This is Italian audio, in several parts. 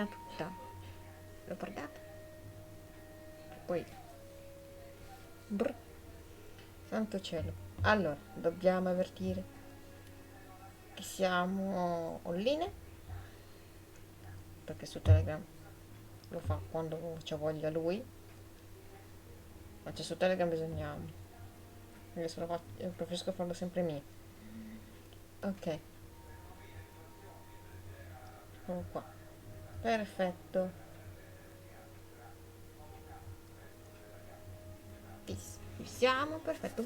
tutta. L'ho guardata. Poi. Brr. Santo cielo. Allora, dobbiamo avvertire che siamo online. Perché su Telegram lo fa quando c'ha voglia lui. Ma c'è su Telegram bisogna. Io se lo faccio, io preferisco farlo sempre mio. Ok. Eccolo qua. Perfetto. Ci siamo, perfetto.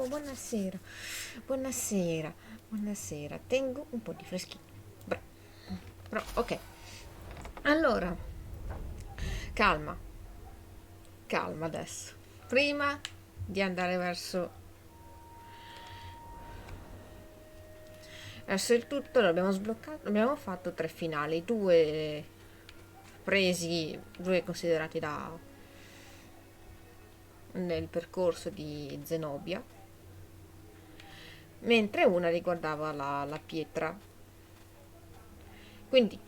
Buonasera. Buonasera. Buonasera. Tengo un po' di freschino. Però, ok. Allora, calma. Calma adesso. Prima di andare verso il tutto, l'abbiamo sbloccato. Abbiamo fatto 3 finali, 2 presi, 2 considerati nel percorso di Zenobia, mentre una riguardava la pietra. Quindi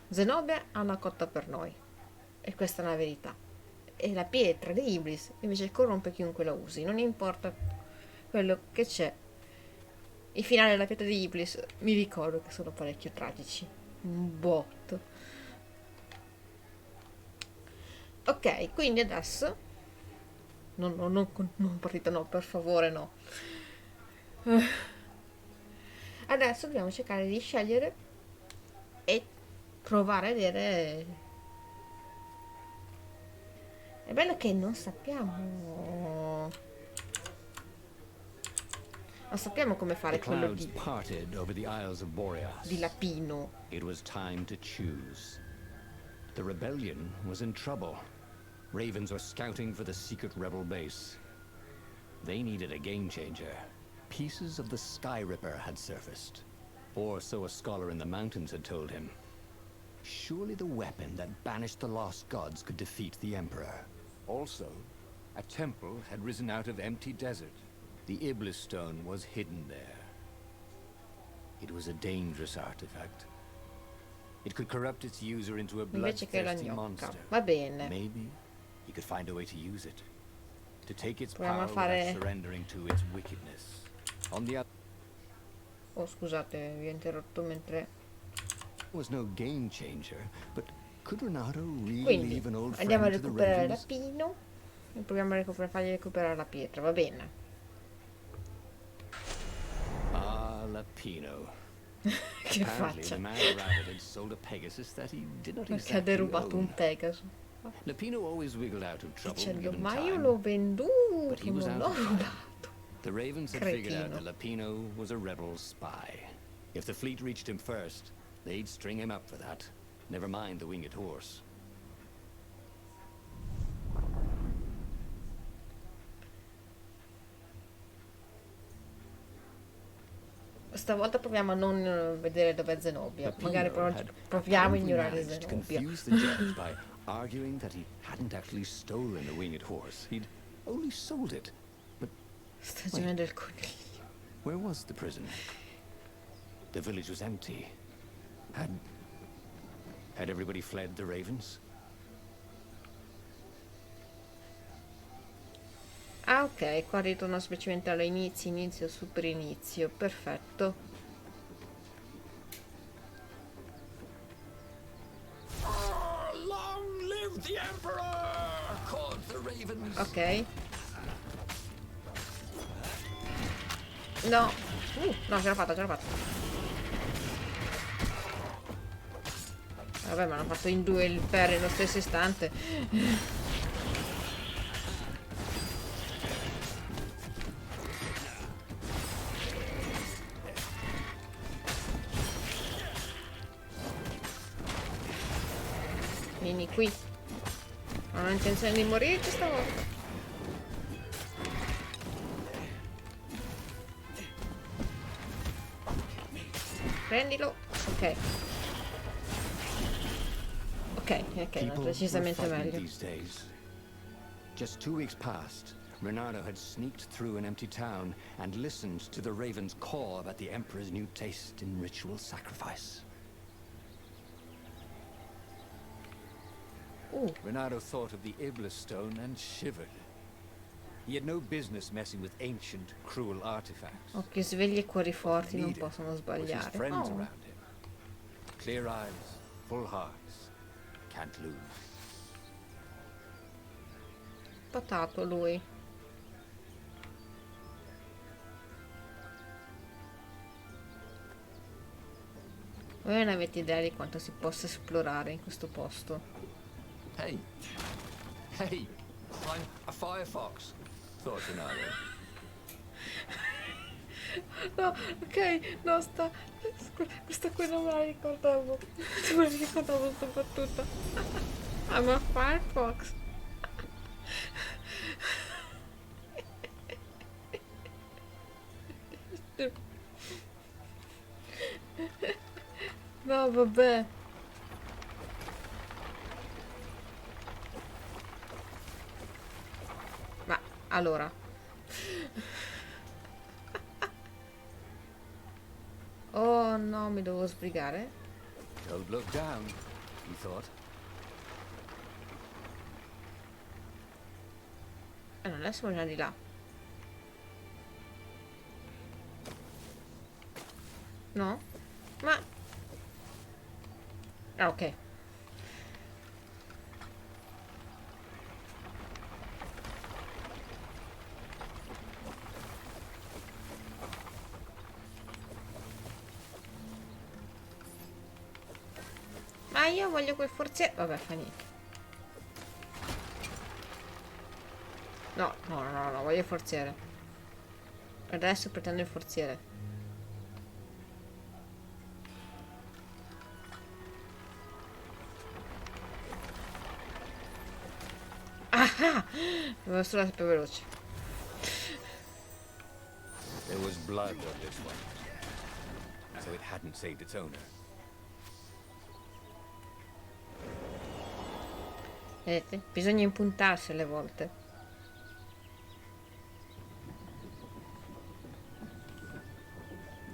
Zenobia ha una cotta per noi, e questa è una verità. E la pietra di Iblis invece corrompe chiunque la usi, non importa quello che c'è. I finali della pietra di Iblis mi ricordo che sono parecchio tragici, un botto. Ok, quindi adesso non partita, no, per favore, no. Adesso dobbiamo cercare di scegliere e provare a vedere. È bello che non sappiamo come fare quello di Lapino. It was time to choose. The rebellion was in trouble. Ravens were scouting for the secret rebel base. They needed a game changer. Pieces of the Sky Ripper had surfaced. Or so a scholar in the mountains had told him. Surely the weapon that banished the lost gods could defeat the Emperor. Also, a temple had risen out of empty desert. The Iblis stone was hidden there. It was a dangerous artifact. It could corrupt its user into a Invece che la bloodthirsty gnocca. monster. Va bene. Maybe he could find a way to use it. To take its Proviamo a power fare. without surrendering to its wickedness. On the other Oh, scusate, vi ho interrotto mentre. was no game changer, but could Renato really Quindi leave an old andiamo a friend to the recuperare Ravens? Lapino e proviamo a fargli recuperare la pietra, va bene. Ah, Lapino. Che Apparently, faccia. the mad rabbit had sold a Pegasus that he did not Perché ha exactly derubato own. un Pegaso. Lapino always wiggled out of trouble Dicendo, given ma time. io l'ho But venduto, he was non out l'ho of time. rubato. The Ravens had figured out Cretino. that Lapino was a rebel spy. If the fleet reached him first, they'd string him up for that. Never mind the winged horse. Stavolta proviamo a non vedere dov'è Zenobia. Lapino Magari had proviamo a apparently ignorare managed to Zenobia. confuse the judge by arguing that he hadn't actually stolen the winged horse. He'd only sold it. Stagione del coniglio. Where was the prison? The village was empty. Had everybody fled the Ravens? Ah, ok, qua ritorno semplicemente all'inizio, inizio, super inizio. Perfetto. Long live the Emperor! Called the Ravens. Ok. No. No, ce l'ho fatta, ce l'ho fatta. Vabbè, ma hanno fatto in due il ferro nello stesso istante. Vieni qui. Non ho intenzione di morirci stavolta. Prendilo. Ok. Ok, People decisamente were frightened meglio. these days. Just 2 weeks passed. Renato had sneaked through an empty town and listened to the Ravens' call about the Emperor's new taste in ritual sacrifice. Renato thought of the Iblis stone and shivered. He had no business messing with ancient, cruel artifacts. Occhi svegli e cuori forti non Needed possono was his sbagliare. friends Oh, around him. Clear eyes, full hearts, can't lose. patato lui. Voi non avete idea di quanto si possa esplorare in questo posto. Hey! Hey! I'm a firefox! Thought Renato. No, ok, no, questa qui non me la ricordavo. Non me la ricordavo sta battuta. I'm a Firefox. No, vabbè. Ma, allora. Oh no, mi devo sbrigare. Don't look down, he thought. Allora, adesso vogliamo di là. No? Ma... Ah, ok. Ma io voglio quel forziere... Vabbè, fa niente. No, no, no, no, no, voglio il forziere. Adesso pretendo il forziere. Ah! Devo solo essere più veloce. There was blood on this one, so it hadn't saved its owner. Vedete? Bisogna impuntarsi alle volte.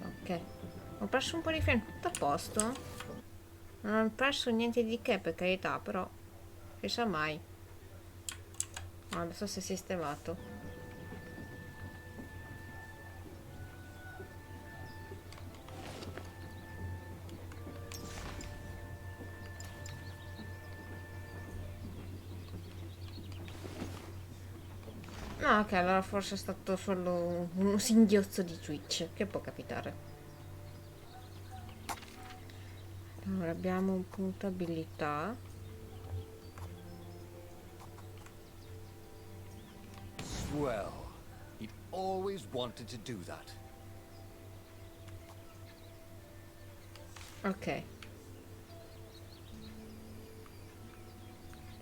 Ok. Ho perso un po' di frame. Tutto a posto? Non ho perso niente di che, per carità, però... Chissà mai. Ah, adesso si è sistemato. No, ok, allora forse è stato solo un singhiozzo di Twitch, che può capitare. Allora abbiamo un punto abilità. Swell. He'd always wanted to do that. Ok.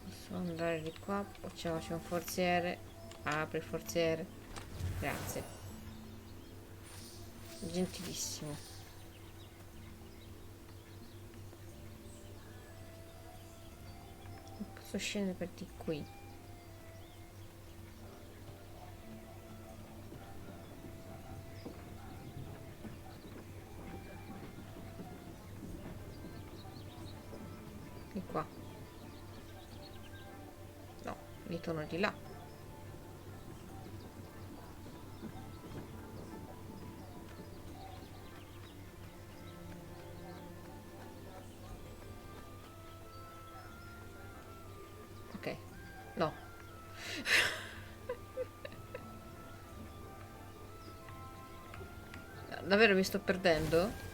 Posso andare di qua, poi c'è un forziere. Apri il forziere. Grazie. Gentilissimo. Posso scendere per di qui. Di qua. No, ritorno di là. Ok. No. Davvero mi sto perdendo?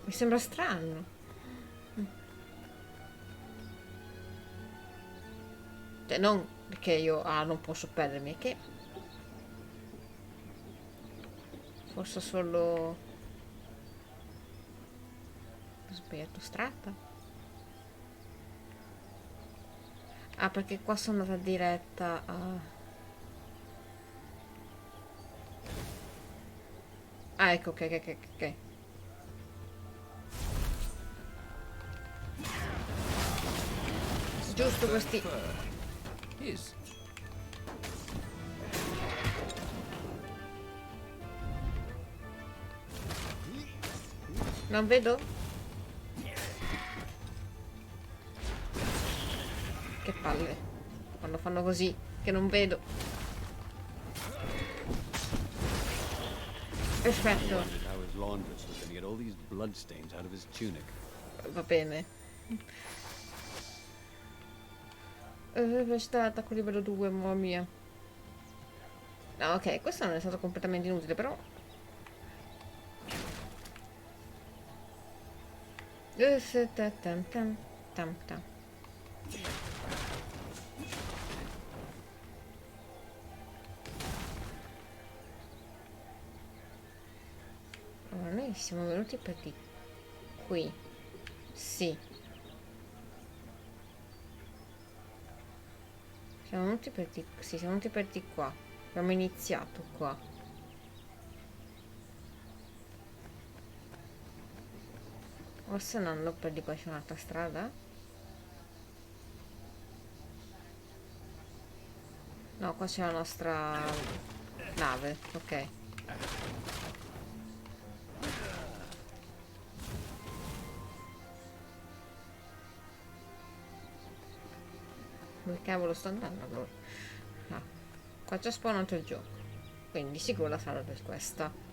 Mi sembra strano. Cioè, non perché io non posso perdermi, è che forse solo ho sbagliato strada. Ah, perché qua sono andata diretta a... Ah, ecco, ok, ok, ok, ok. Giusto questi. His. Non vedo? Che palle. Quando fanno così, che non vedo. Perfetto. How his laundress was going to get all these bloodstains out of his tunic. Va bene. Velocità attacco livello 2, mamma mia. No, ok, questo non è stato completamente inutile, però. Tam tam tam tam. Allora, noi siamo venuti per di qui. Sì. Siamo venuti per di... Sì, siamo venuti per di qua. Abbiamo iniziato qua. Forse andando per di qua c'è un'altra strada? No, qua c'è la nostra nave, ok. Dove cavolo sto andando allora? Ah, qua c'è spawnato il gioco. Quindi sicuro la sarà per questa.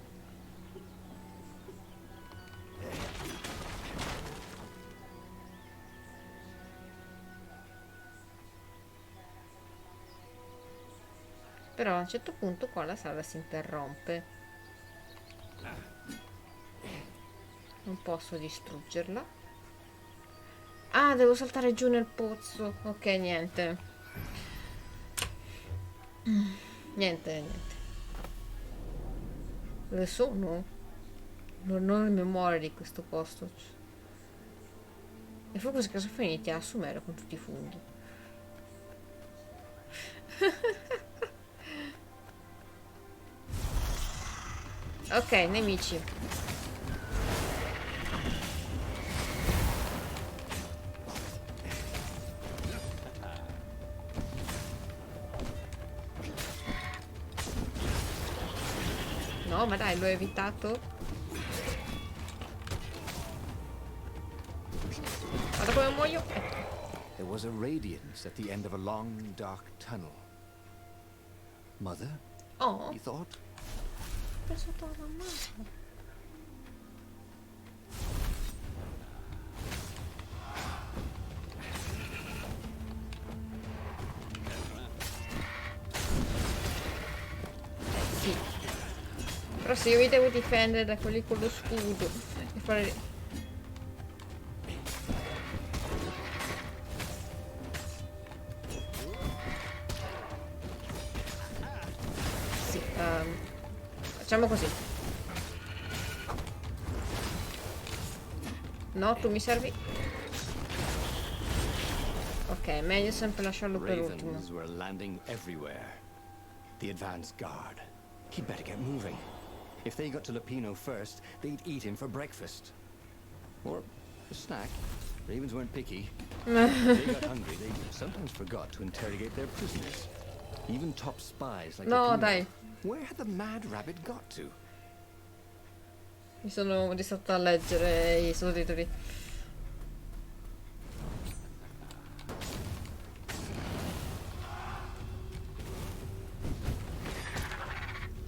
Però a un certo punto qua la sala si interrompe. Non posso distruggerla. Ah, devo saltare giù nel pozzo. Ok, niente. Niente. Dove sono? Non ho memoria di questo posto. E forse cosa finiti a assumere con tutti i funghi. Ok, nemici. No, ma dai, l'ho evitato. Guarda come muoio. There was a radiance at the end of a long, dark tunnel. Mother, Oh, you thought? ho preso la mano. Sì. Però se io mi devo difendere da quelli con lo scudo e fare... Sì, facciamo così. No, tu mi servi? Ok, meglio sempre lasciarlo per ultimo. Ravens were landing everywhere. The advance guard. He'd better get moving. If they got to Lapino first, they'd eat him for breakfast. Or a snack. Ravens weren't picky. If they got hungry, they sometimes forgot to interrogate their prisoners. Even top spies like No, Lapino. dai. Where had the mad rabbit got to? Mi sono distratta a leggere i sottotitoli.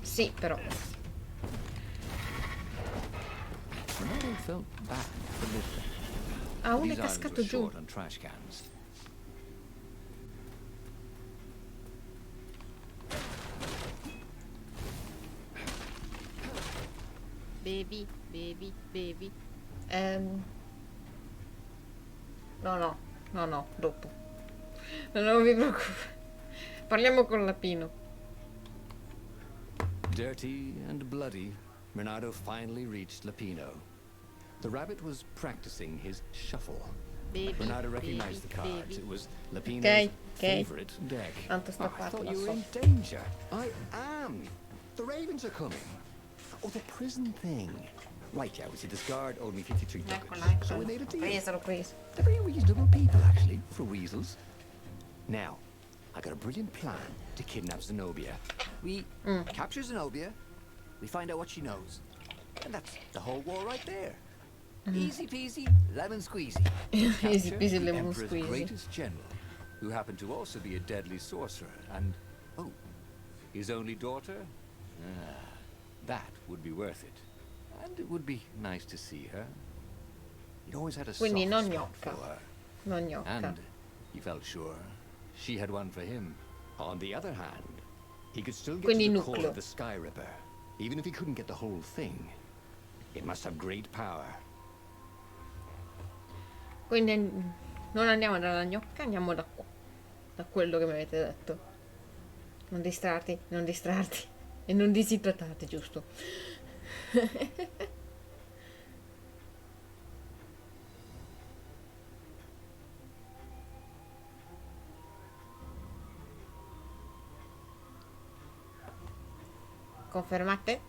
Sì, però. Renato felt bad for littering. Ah, uno è These islands cascato were giù. short on trash cans. Bevi, bevi, bevi. No, dopo. Non vi preoccupate. Parliamo con Lapino. Dirty and bloody, Renato finally reached Lapino. The rabbit was practicing his shuffle. Bevi, Renato recognized the cards. bevi. It was Lapino's Ok. favorite deck. Tanto sto I fatto thought da you were solo. in danger. I am. The ravens are coming. Oh, the prison thing. Right, yeah, we see this guard owed me 53 Eccola, ducats. So eccola. we made a deal. L'ho preso. They're very reasonable people, actually, for weasels. Now, I got a brilliant plan to kidnap Zenobia. We capture Zenobia, we find out what she knows. And that's the whole war right there. Easy peasy, lemon squeezy. Easy Capture peasy the lemon Emperor's squeezy. greatest general, who happened to also be a deadly sorcerer, and, oh, his only daughter? That would be worth it. And it would be nice to see her. He'd always had a Quindi soft non spot gnocca. for her. Non gnocca. And he felt sure she had one for him. On the other hand, he could still get Quindi to the core nucleo. of the Sky Ripper, even if he couldn't get the whole thing. It must have great power. Quindi non andiamo dalla gnocca, andiamo da qua. Da quello che mi avete detto. Non distrarti, non distrarti. E non disidratarti, giusto? Confermate?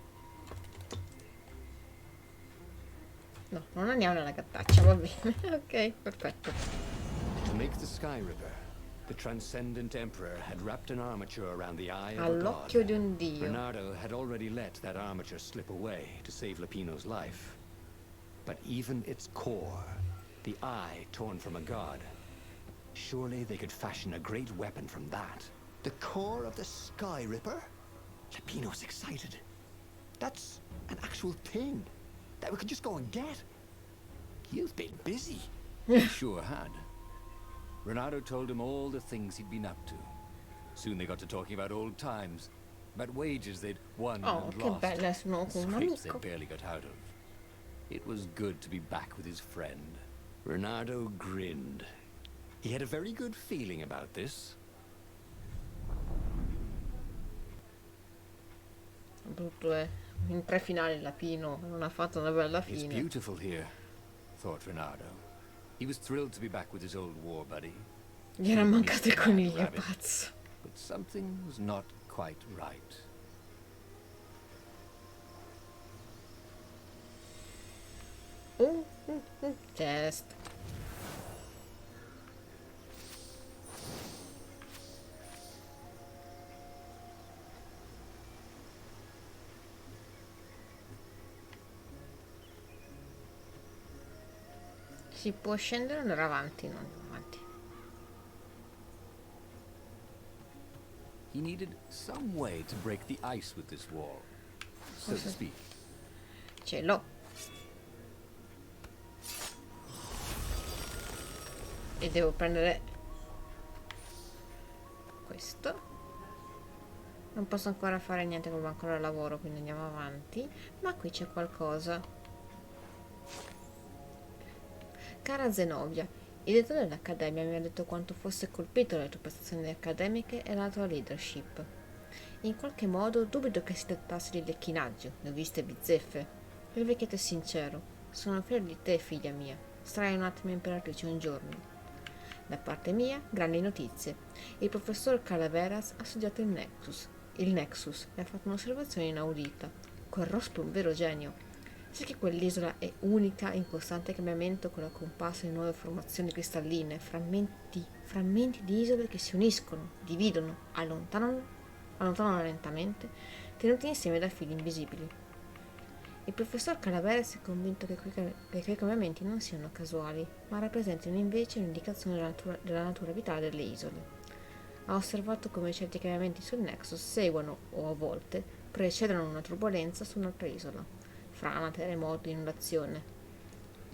No, non andiamo nella gattaccia, va bene. Ok, perfetto. To make the Sky Ripper, the transcendent Emperor had wrapped an armature around the eye of a god. All'occhio di un dio. Bernardo had already let that armature slip away to save Lapino's life. But even its core, the eye torn from a god, surely they could fashion a great weapon from that. The core of the Sky Ripper? Lapino's excited. That's an actual thing that we could just go and get. You've been busy. He sure had. Renato told him all the things he'd been up to. Soon they got to talking about old times, about wages they'd won Oh, and che lost, bella, sono con un scrapes they amico. barely got out of. It was good to be back with his friend. Renato grinned. He had a very good feeling about this. Brutto è. In tre finali Lapino non ha fatto una bella It's fine. beautiful here, thought Renato. He was thrilled to be back with his old war buddy. Gli era mancato il coniglio, Rabbit. pazzo. But something was not quite right. Chest. Si può scendere o andare avanti? No, andiamo avanti. He needed some way to break the ice with this wall, so to speak. Ce l'ho. E devo prendere questo. Non posso ancora fare niente come ancora lavoro, quindi andiamo avanti. Ma qui c'è qualcosa. Cara Zenobia, il direttore dell'Accademia mi ha detto quanto fosse colpito dalle tue prestazioni accademiche e dalla tua leadership. In qualche modo dubito che si trattasse di lecchinaggio, ne ho viste bizzeffe. Il vecchietto è sincero. Sono fiero di te, figlia mia. Sarai un'ottima imperatrice un giorno. Da parte mia, grandi notizie. Il professor Calaveras ha studiato il Nexus. Il Nexus e ha fatto un'osservazione inaudita. Quel rospo è un vero genio. Sai che quell'isola è unica in costante cambiamento con la comparsa di nuove formazioni cristalline, frammenti di isole che si uniscono, dividono, allontanano lentamente, tenuti insieme da fili invisibili. Il professor Calaveras è convinto che quei cambiamenti non siano casuali, ma rappresentino invece un'indicazione della natura vitale delle isole. Ha osservato come certi cambiamenti sul Nexus seguono, o a volte, precedono una turbolenza su un'altra isola. Frana, terremoto, inondazione.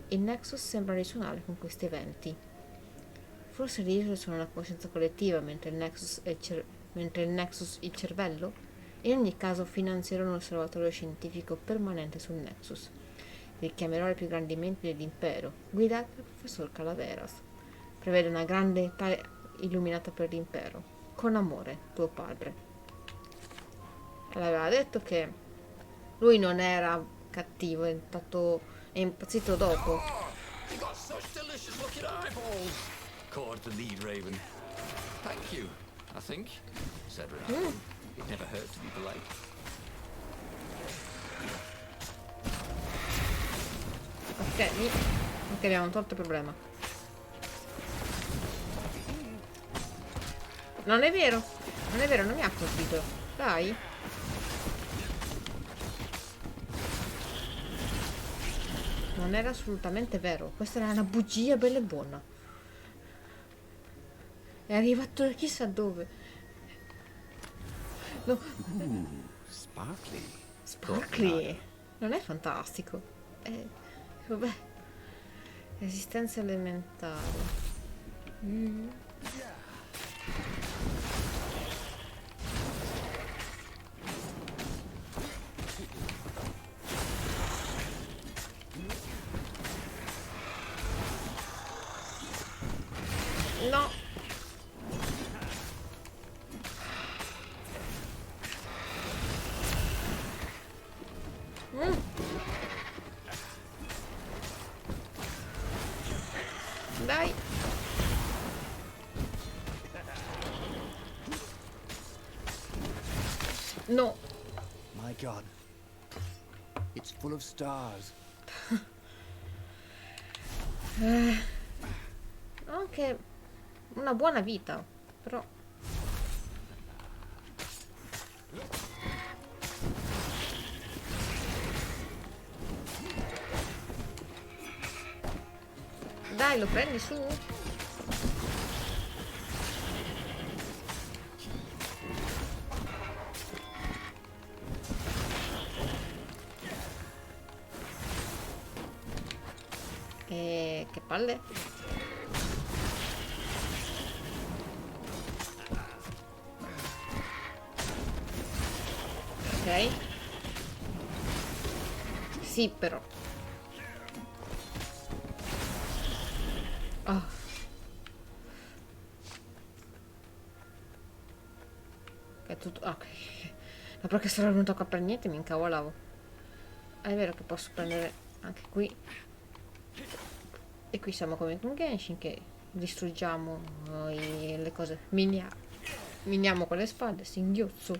Il Nexus sembra risuonare con questi eventi. Forse le isole sono la coscienza collettiva, mentre il Nexus il cervello? In ogni caso finanzierò un osservatorio scientifico permanente sul Nexus. Richiamerò le più grandi menti dell'impero, guidate dal professor Calaveras. Prevede una grande età illuminata per l'impero. Con amore, tuo padre. E l'aveva detto che lui non era cattivo, è impazzito dopo. You got such delicious looking eyeballs. Caught the lead, Raven. Thank you, I think, said Renato. It never hurt to be polite. Ok, abbiamo tolto il problema. Non è vero, non mi ha colpito. Dai. Non era assolutamente vero. Questa era una bugia bella e buona. È arrivato da chissà dove. No, Sparkly. Sparkly. Non è fantastico. Vabbè. Resistenza elementare. No. Dai. No. My God. It's full of stars. Anche una buona vita, però. Dai, lo prendi su? Che palle? Ok. Sì, però. Oh. È tutto. Ok. Ma perché sarò venuto qua per niente, mi incavolavo. Ah, è vero che posso prendere anche qui. E qui siamo come con Genshin che distruggiamo le cose. Miniamo con le spade, singhiozzo.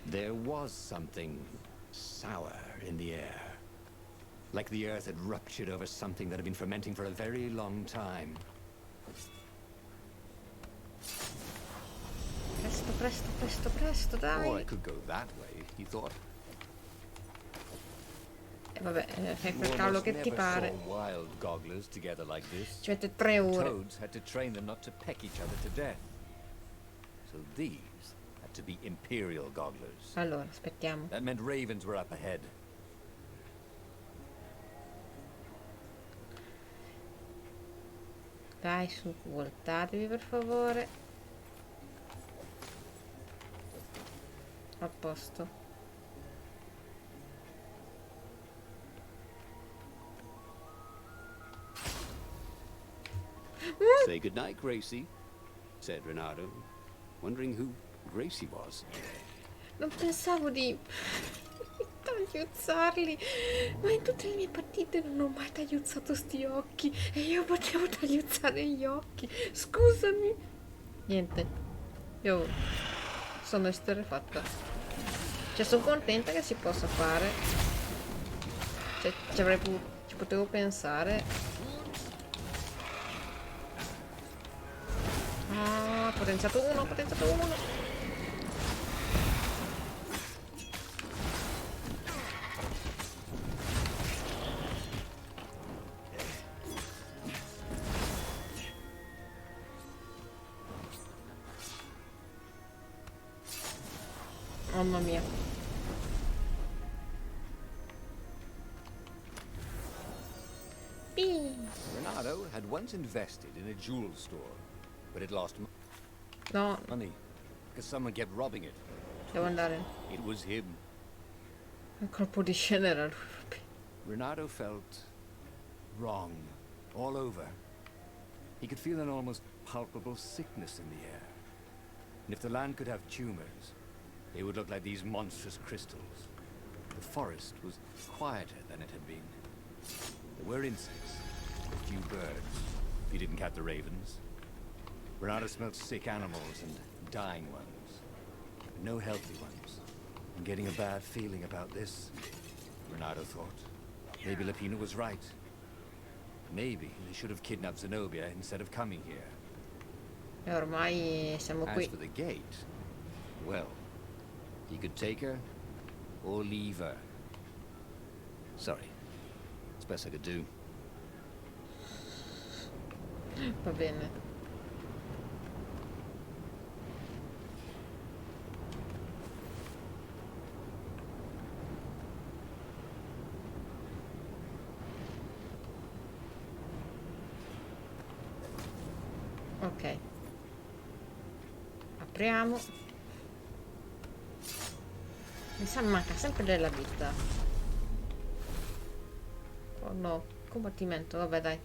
There was something sour in the air. Like the earth had ruptured over something that had been fermenting for a very long time. Presto, presto, presto, presto, dai. Or I could go that way, he thought. E vabbè, fai quel You cavolo almost che ti never pare. saw wild gogglers together like this. Ci mette 3 ore. Toads had to train them not to peck each other to death. So these had to be imperial gogglers. Allora, aspettiamo. That meant ravens were up ahead. Dai, su, voltatevi per favore. A posto. Say goodnight, Gracie, said Renato, wondering who Gracie was. Non pensavo di tagliuzzarli, ma in tutte le mie partite non ho mai tagliuzzato sti occhi e io potevo tagliuzzare gli occhi. Scusami. Niente. Io sono esterrefatta. Cioè, sono contenta che si possa fare. Cioè, ci potevo pensare. Ah, potenziato uno, potenziato uno. Mamma mia. Renato had once invested in a jewel store, but it lost No, money because someone kept robbing it. devo andare. It was him. Un colpo di scena era lui. Renato felt wrong all over. He could feel an almost palpable sickness in the air. And if the land could have tumors, they would look like these monstrous crystals. The forest was quieter than it had been. There were insects, a few birds, if you didn't count the ravens. Renato smelled sick animals and dying ones, but no healthy ones. I'm getting a bad feeling about this. Renato thought. Maybe Lapino was right. Maybe they should have kidnapped Zenobia instead of coming here. E ormai siamo As qui. for the gate, well, he could take her or leave her. Sorry. It's best I could do. Va bene. Ok. Apriamo. Mi sa manca sempre della vita. Oh no, combattimento, vabbè dai.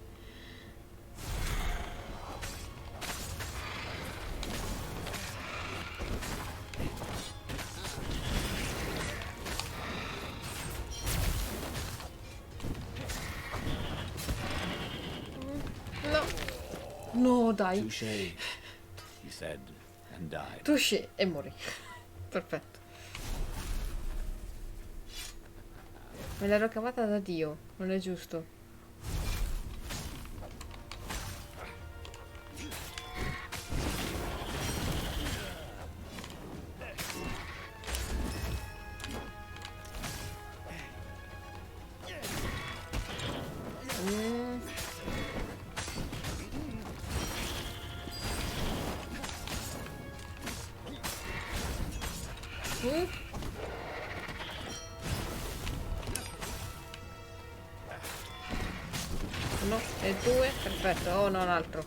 No. No, dai. Touché, he said, and died. Touché e morì. Perfetto. Me l'ero cavata da Dio, non è giusto. Uno e due, perfetto. Oh no, un altro.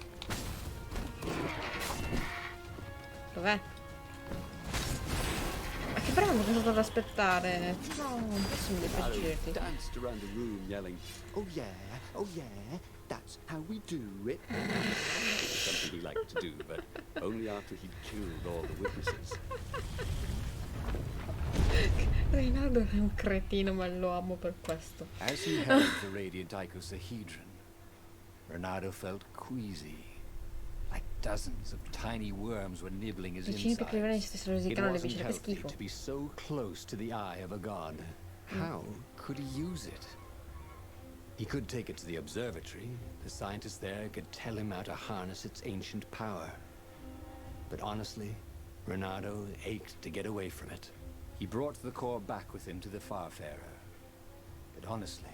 Dov'è? Ma che bravo che sono stato ad aspettare. No, adesso mi devo Renato girarti. danced around the room yelling, oh yeah, that's how we do it. Something he liked to do, but only after he'd killed all the witnesses. Reynaldo è un cretino, ma lo amo per questo. As he held the radiant icosahedron, Renato felt queasy, like dozens of tiny worms were nibbling his I cinipi criminali insides. stessero It risicando le wasn't vicine, che healthy schifo. to be so close to the eye of a god. How could he use it? He could take it to the observatory. The scientists there could tell him how to harness its ancient power. But honestly, Renato ached to get away from it. He brought the core back with him to the Farfarer. But honestly,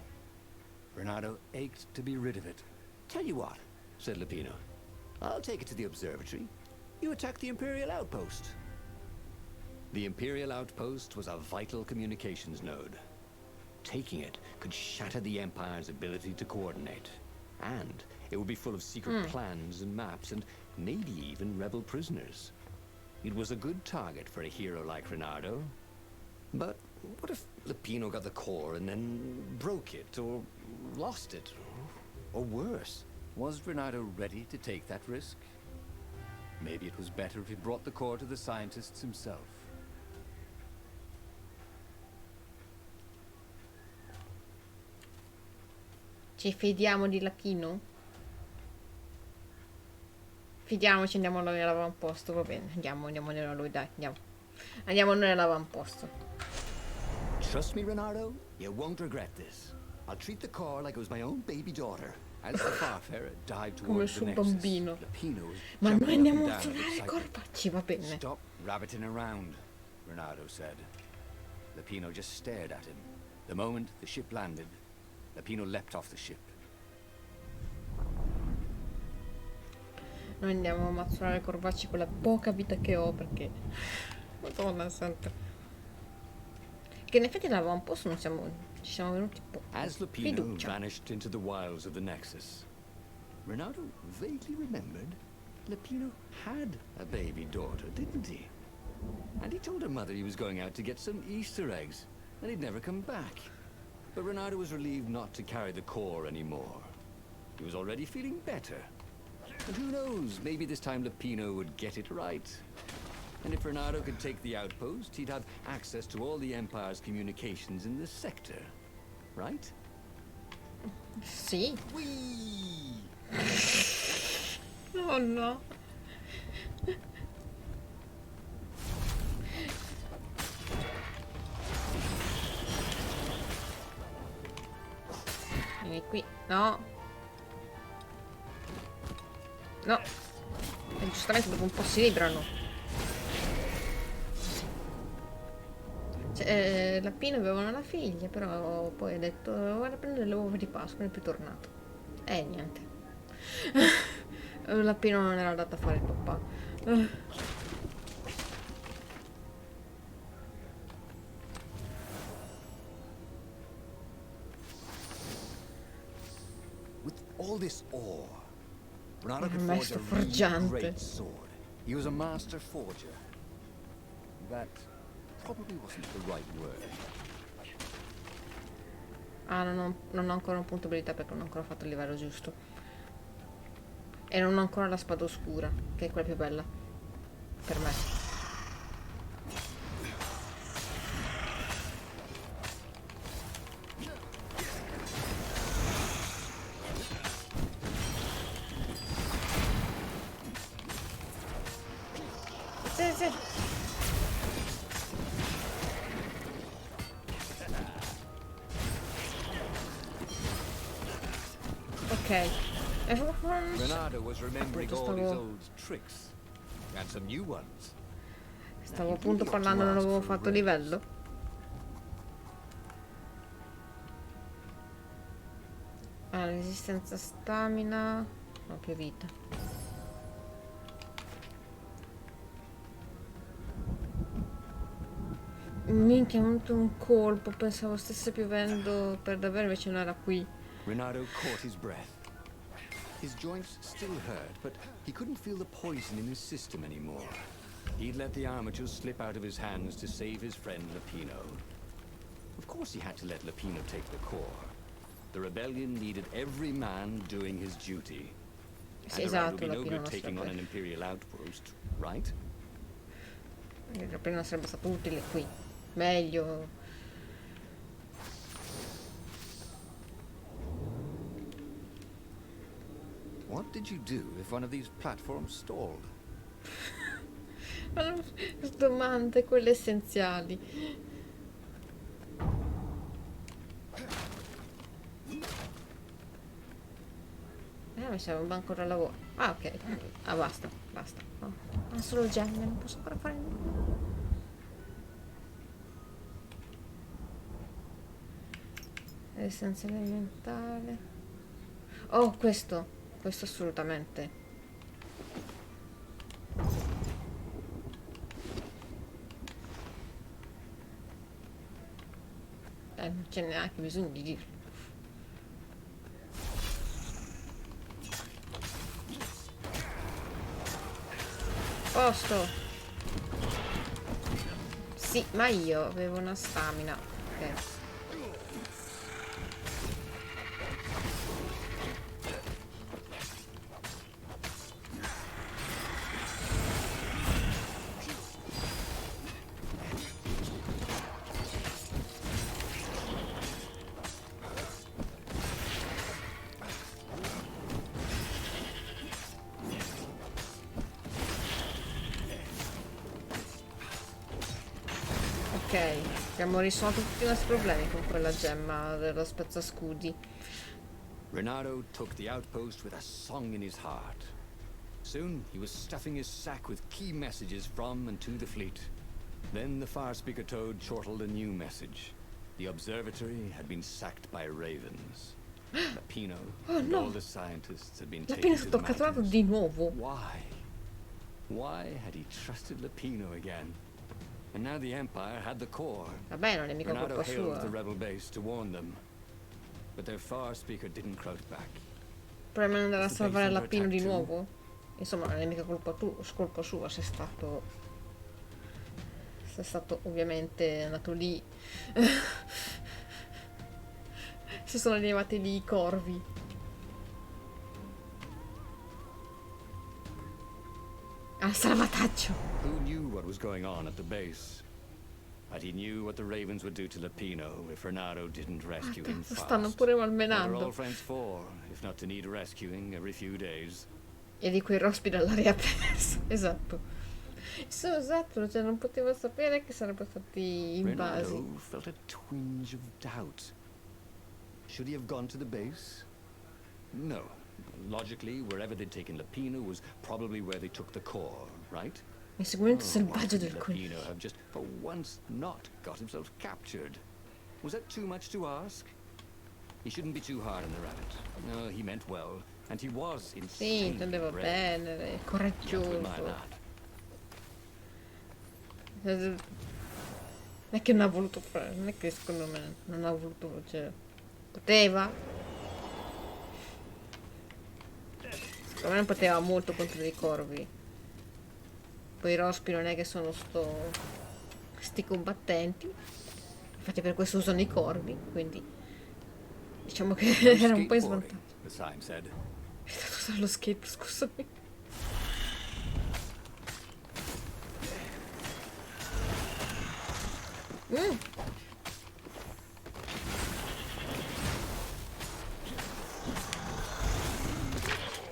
Renato ached to be rid of it. Tell you what, said Lapino. I'll take it to the observatory. You attack the Imperial outpost. The Imperial outpost was a vital communications node. Taking it could shatter the Empire's ability to coordinate. And it would be full of secret plans and maps and maybe even rebel prisoners. It was a good target for a hero like Renato. But what if Lapino got the core and then broke it, or lost it, or worse? Was Renato ready to take that risk? Maybe it was better if he brought the core to the scientists himself. Ci fidiamo di Lapino? Fidiamoci, andiamo noi all'avamposto, va bene. Andiamo noi da lui, dai, andiamo. Andiamo noi all'avamposto. Trust me, Renato, you won't regret this. I'll treat the core like it was my own baby daughter. As the Farfarer dived Come il towards the suo Nexus, bambino. Lapino was Ma noi jumping up andiamo and a down with suonare i excitement. corpacci, va bene. Stop rabbiting around, Renato said. Lapino just stared at him. The moment the ship landed, Lapino leapt off the ship. Noi andiamo a mazzolare i corvacci con la poca vita che ho, perché... Madonna santa. Che in effetti l'avamposto non siamo... Ci siamo venuti poco. As Lapino Fiducia. vanished into the wilds of the Nexus, Renato vaguely remembered Lapino had a baby daughter, didn't he? And he told her mother he was going out to get some Easter eggs, and he'd never come back. But Renato was relieved not to carry the core anymore. He was already feeling better. And who knows, maybe this time Lapino would get it right. And if Renato could take the outpost, he'd have access to all the Empire's communications in this sector. Right? Sì. Whee! Oh no. qui. No. No. E giustamente dopo un po' si librano. Cioè, Lapino aveva una figlia, però poi ha detto vado a prendere le uova di Pasqua, non è più tornato. E niente. Lapino non era andato a fare il papà. With all this ore, Renato could Un forge maestro a really forgiante. great sword. He was a master forger. That probably wasn't the right word. Ah, non ho ancora un punto abilità perché non ho ancora fatto il livello giusto. E non ho ancora la spada oscura, che è quella più bella. Per me. Sì, sì. Ok. Renato was remembering Appunto, all his stavo- old tricks. And some new ones. Stavo appunto parlando, non avevo fatto livello. Ah, resistenza stamina. No, più vita. Minchia, è venuto un colpo. Pensavo stesse piovendo per davvero, invece non era qui. Renato caught his breath. His joints still hurt, but he couldn't feel the poison in his system anymore. He'd let the armature slip out of his hands to save his friend Lapino. Of course he had to let Lapino take the core. The rebellion needed every man doing his duty. Sì, And around would esatto, be no Lapino good non taking on an sarebbe. imperial outpost, right? Lapino non sarebbe stato utile qui. Meglio. What did you do if one of these platforms stalled? Ma domande, quelle essenziali. Mi serve ancora lavoro. Ah, ok. Ah, basta, basta. No. Ah, solo gemme, non posso ancora fare nulla. Essenziale elementale. Oh, questo. Questo assolutamente. Non c'è neanche bisogno di dirlo. Posto. Sì, ma io avevo una stamina. Ok. Ok, abbiamo risolto tutti i nostri problemi con quella gemma dello spezzaschudi. Renato took the outpost with a song in his heart. Soon he was stuffing his sack with key messages from and to the fleet. Then the far speaker toad chortled a new message. The observatory had been sacked by ravens. Lapino and all the scientists had been Lapino è taken to stato the catturato mountains. di nuovo. Why? Why had he trusted Lapino again? And now the Empire had the core. Vabbè, non è mica Renato colpa hailed sua. the rebel base to warn them. But their far speaker didn't crouch back. Proviamo ad andare a Is the base salvare under Lapino di attack too? nuovo. Insomma, non è mica colpa sua, se è stato ovviamente andato lì. Si sono arrivati lì i corvi. Al salvataggio. Who knew what was going on at the base? But he knew what the ravens would do to Lapino if Renato didn't rescue him Cazzo, fast. stanno pure What are malmenando. all friends for, if not to need rescuing every few days? E di quei rospi dall'aria persa. Esatto. Sì, esatto, cioè non potevo sapere che sarebbero stati invasi. Renato felt a twinge of doubt. Should he have gone to the base? No. Logically, wherever they'd taken Lapino was probably where they took the core, right? Inseguimento Why selvaggio couldn't del Lapino coniglio. have just, for once, not got himself captured? Was that too much to ask? He shouldn't be too hard on the rabbit. No, he meant well, and he was Sì, insanely intendeva brave. bene, You have to coraggioso. admire that. Non è che non ha voluto fare, non è che secondo me non ha voluto, cioè, poteva. Secondo me non poteva molto contro dei corvi. Poi i rospi non è che sono sti combattenti. Infatti per questo usano i corvi, quindi diciamo che No era un po' in skateboarding, svantaggio. the sign said. È stato usare lo skate, scusami.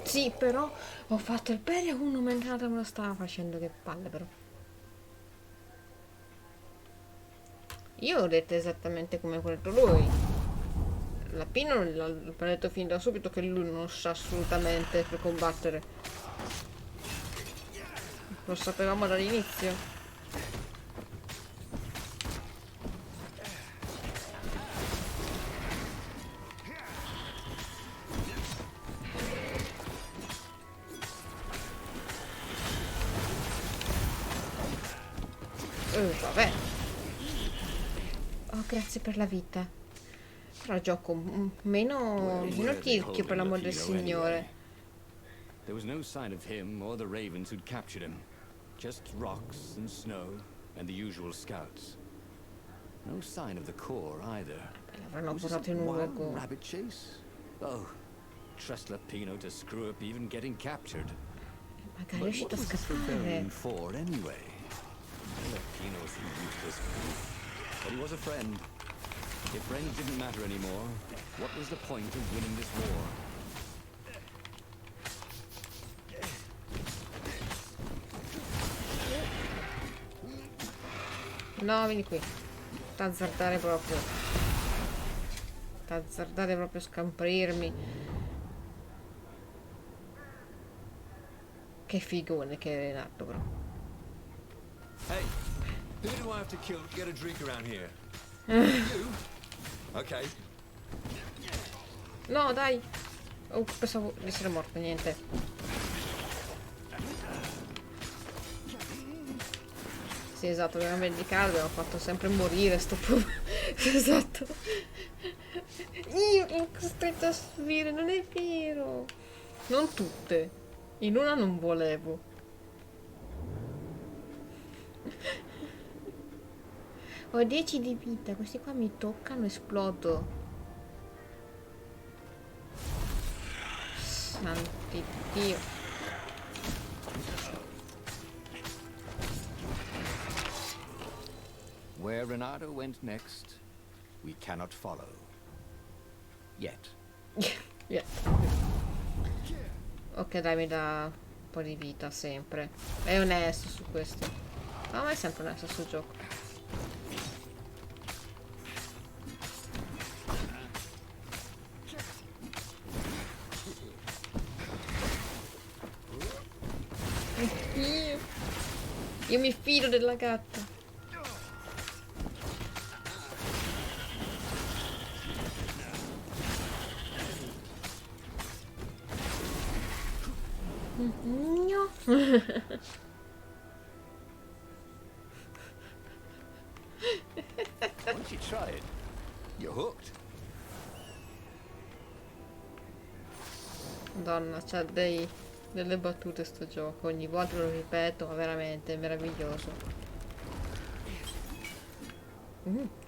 Sì, però ho fatto il bene a uno mentre me lo stava facendo, che palle però. Io ho detto esattamente come ha detto lui. Lapino l'ha detto fin da subito che lui non sa assolutamente per combattere. Lo sapevamo dall'inizio. Vabbè. Oh, grazie per la vita. Però gioco meno tirchio per l'amor del Signore. There was no sign of him or the ravens who'd captured him. Just rocks and snow and the usual scouts. No sign of the core either. L'avranno Was this portato in a un wild luogo. rabbit chase? Oh, trust Lapino to screw up even getting captured. Magari è But riuscito what a was this scappare. rebellion for anyway? Lapino's useless goof. But he was a friend. If friends didn't matter anymore, what was the point of winning this war? No, vieni qui. T'azzardare proprio. T'azzardare proprio a scamprirmi. Che figone che è nato, però. Hey, who do I have to kill to get a drink around here? You? Okay. No, dai. Oh, pensavo di essere morto, niente. Sì, esatto, abbiamo vendicato, abbiamo fatto sempre morire sto povero. Esatto. Io l'ho costretto a subire, non è vero. Non tutte. In una non volevo. Ho 10 di vita, questi qua mi toccano, esplodo. Santi Dio. Where Renato went next, we cannot follow. Yet. Yeah. Ok, dai, mi dà un po' di vita sempre. È onesto su questo. No, ma è sempre onesto sul gioco. Io mi fido della gatta. No. Once you try it, you're hooked. Madonna, c'ha delle battute sto gioco. Ogni volta lo ripeto, ma veramente è meraviglioso.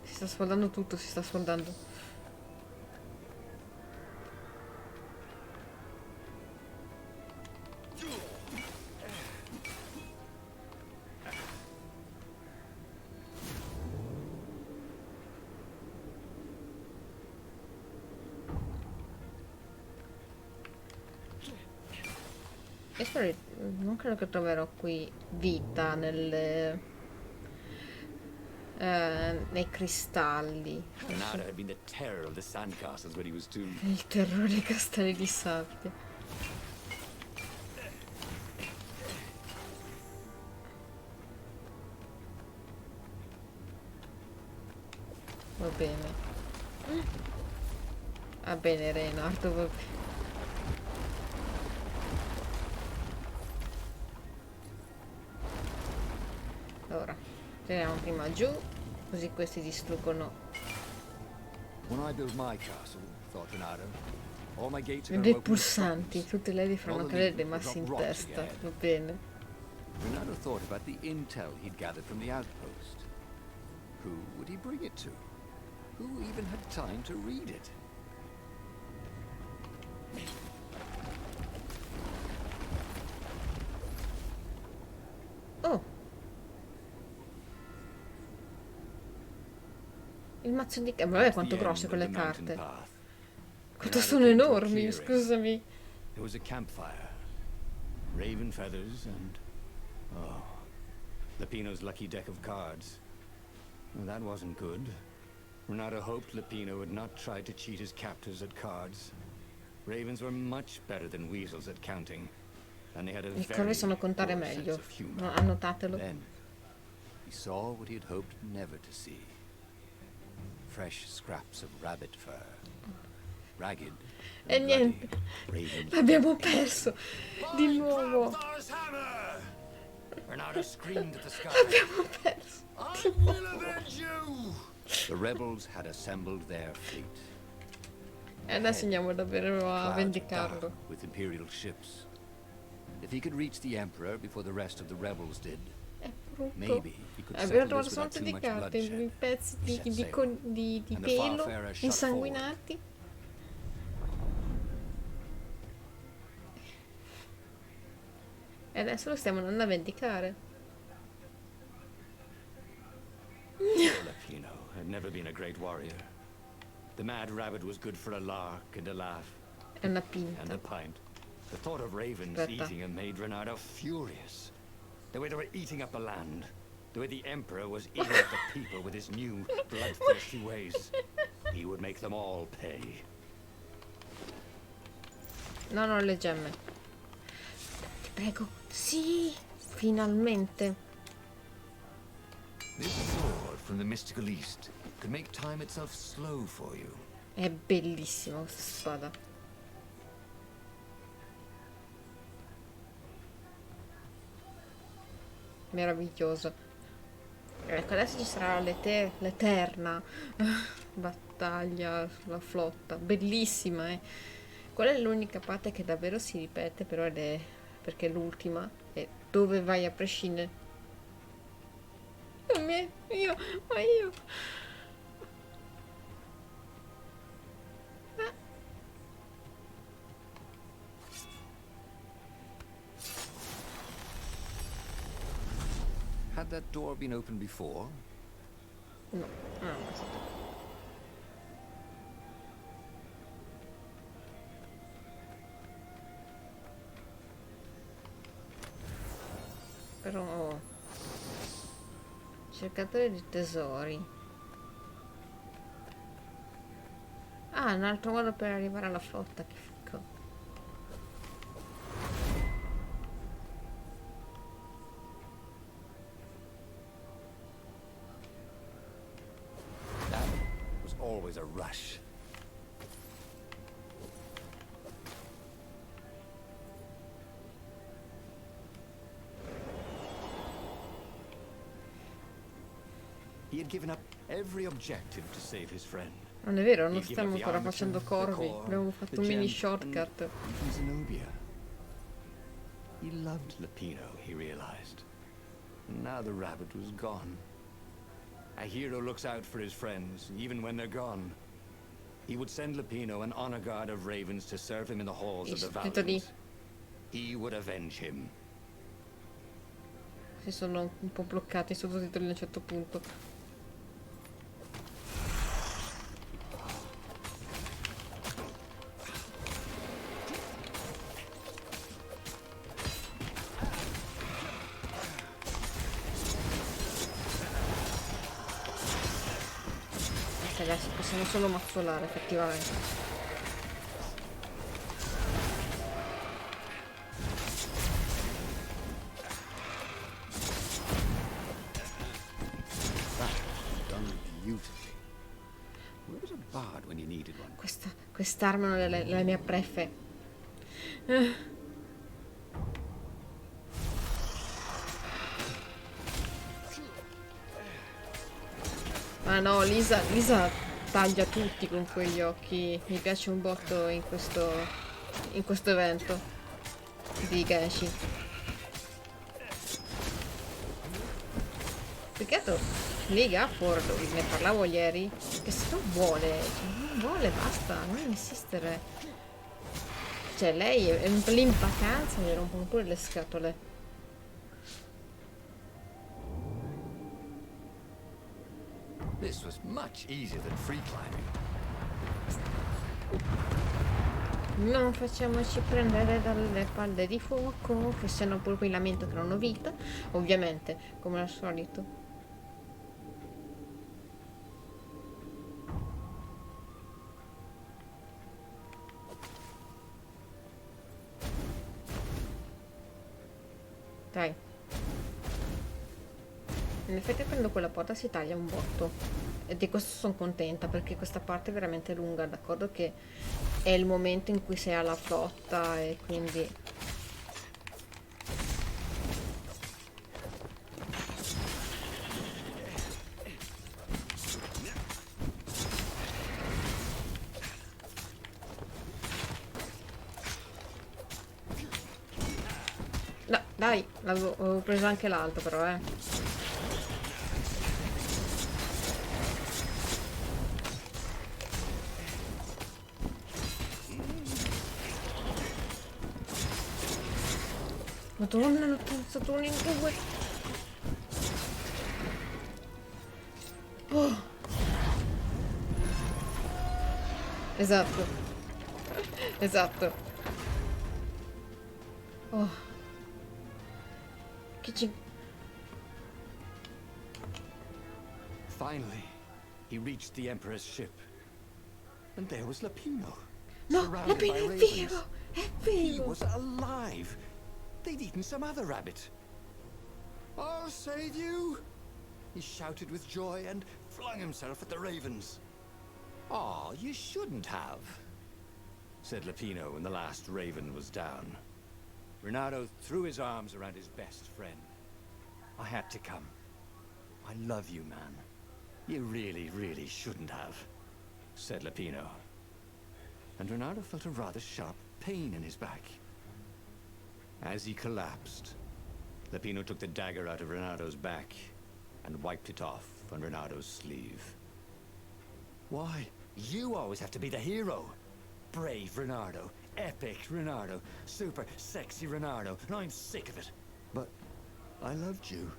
Si sta sfondando tutto, si sta sfondando. E spero, non credo che troverò qui vita nei cristalli. Renato had been the terror of the sandcastles when he was 2. Il terrore dei castelli di sabbia. Va bene. Va bene, Reynard, va bene. Allora, tiriamo prima giù, così questi distruggono When I build my castle, thought Renato, all my gates are going dei to open with pulsanti. buttons. Tutte lei faranno cadere dei massi in testa. Va bene. Renato thought about the intel he'd gathered from the outpost. Who would he bring it to? Who even had time to read it? Oh! Il mazzo di... vabbè, quanto grosse quelle carte. Quanto sono enormi, scusami. There was a campfire, raven feathers, and Lapino's lucky deck of cards. Well, that wasn't good. Renato hoped Lapino would not try to cheat his captors at cards. Ravens were much better than weasels at counting, and they had a I very corvi sanno contare poor sense meglio. of humor. No, annotatelo. Then he saw what he had hoped never to see. Fresh scraps of rabbit fur. Ragged E and niente. bloody, ravens L'abbiamo perso. Di nuovo. Renato screamed at the sky. L'abbiamo perso. I will avenge you! The rebels had assembled their fleet. E adesso andiamo davvero a Clouds vendicarlo. dark with imperial ships. If he could reach the emperor before the rest of the rebels did, È brutto. maybe he could Abbiamo settle trovato this un without sacco too di much carte, bloodshed. pezzi He set sail, di and the pelo farfarer shot insanguinati. E adesso lo stiamo andando a vendicare. Lapino had never been a great warrior. The mad rabbit was good for a lark and a laugh È una and a pinta. pint. The thought of ravens Aspetta. eating him made Renato furious. The way they were eating up the land. The way the emperor was eating up the people with his new bloodthirsty ways. He would make them all pay. No, no, le gemme. Ti prego. Sì, finalmente. This sword from the mystical east could make time itself slow for you. È bellissima questa spada. Meravigliosa. Ecco, adesso ci sarà l'eterna battaglia sulla flotta. Bellissima, eh. Quella è l'unica parte che davvero si ripete, però perché è l'ultima. E dove vai a prescindere? Ma io. Had that door been opened before? No. Ah, basta. Però cercatore di tesori. Ah, un altro modo per arrivare alla flotta, che fico. That was always a rush. He had given up every objective to save his friend. Non è vero, non He'd given stiamo up the ancora armature, facendo the corvi. core, Abbiamo fatto the un mini gem, shortcut. and even Zenobia. He loved Lapino, he realized. Now the rabbit was gone. A hero looks out for his friends, even when they're gone. He would send Lapino an honor guard of ravens to serve him in the halls of the Scritto lì. Valiant. He would avenge him. Si sono un po' bloccati i sottotitoli a un certo punto. basta, adesso possiamo solo mazzolare effettivamente. Done beautifully. Where was a bard when you needed one? Quest'arma è la mia prefe. Ma no, Lisa taglia tutti con quegli occhi. Mi piace un botto in questo evento di Genshin. Peccato, lì Gafford, ne parlavo ieri, che se non vuole, basta, non insistere. Cioè, lei è un po' lì in vacanza, mi rompono pure le scatole. This was much easier than free climbing. Non facciamoci prendere dalle palle di fuoco, che sennò pure qui lamento che non ho vita, ovviamente, come al solito. Dai. In effetti prendo quella porta si taglia un botto. E di questo sono contenta perché questa parte è veramente lunga, d'accordo che è il momento in cui sei alla flotta e quindi... No, dai, avevo preso anche l'altro però, Madonna, l'ho pensato in due. Oh. Esatto. Esatto. Oh. Che ci... Finally, he reached the Emperor's ship. And there was Lapino. No, surrounded by Lapino è ravens. vivo! È He vivo! was alive. They'd eaten some other rabbit. I'll save you! He shouted with joy and flung himself at the ravens. Oh, you shouldn't have, said Lapino when the last raven was down. Renato threw his arms around his best friend. I had to come. I love you, man. You really, really shouldn't have, said Lapino. And Renato felt a rather sharp pain in his back. As he collapsed, Lapino took the dagger out of Renato's back and wiped it off on Renato's sleeve. Why? You always have to be the hero. Brave Renato, epic Renato, super sexy Renato, and I'm sick of it. But I loved you.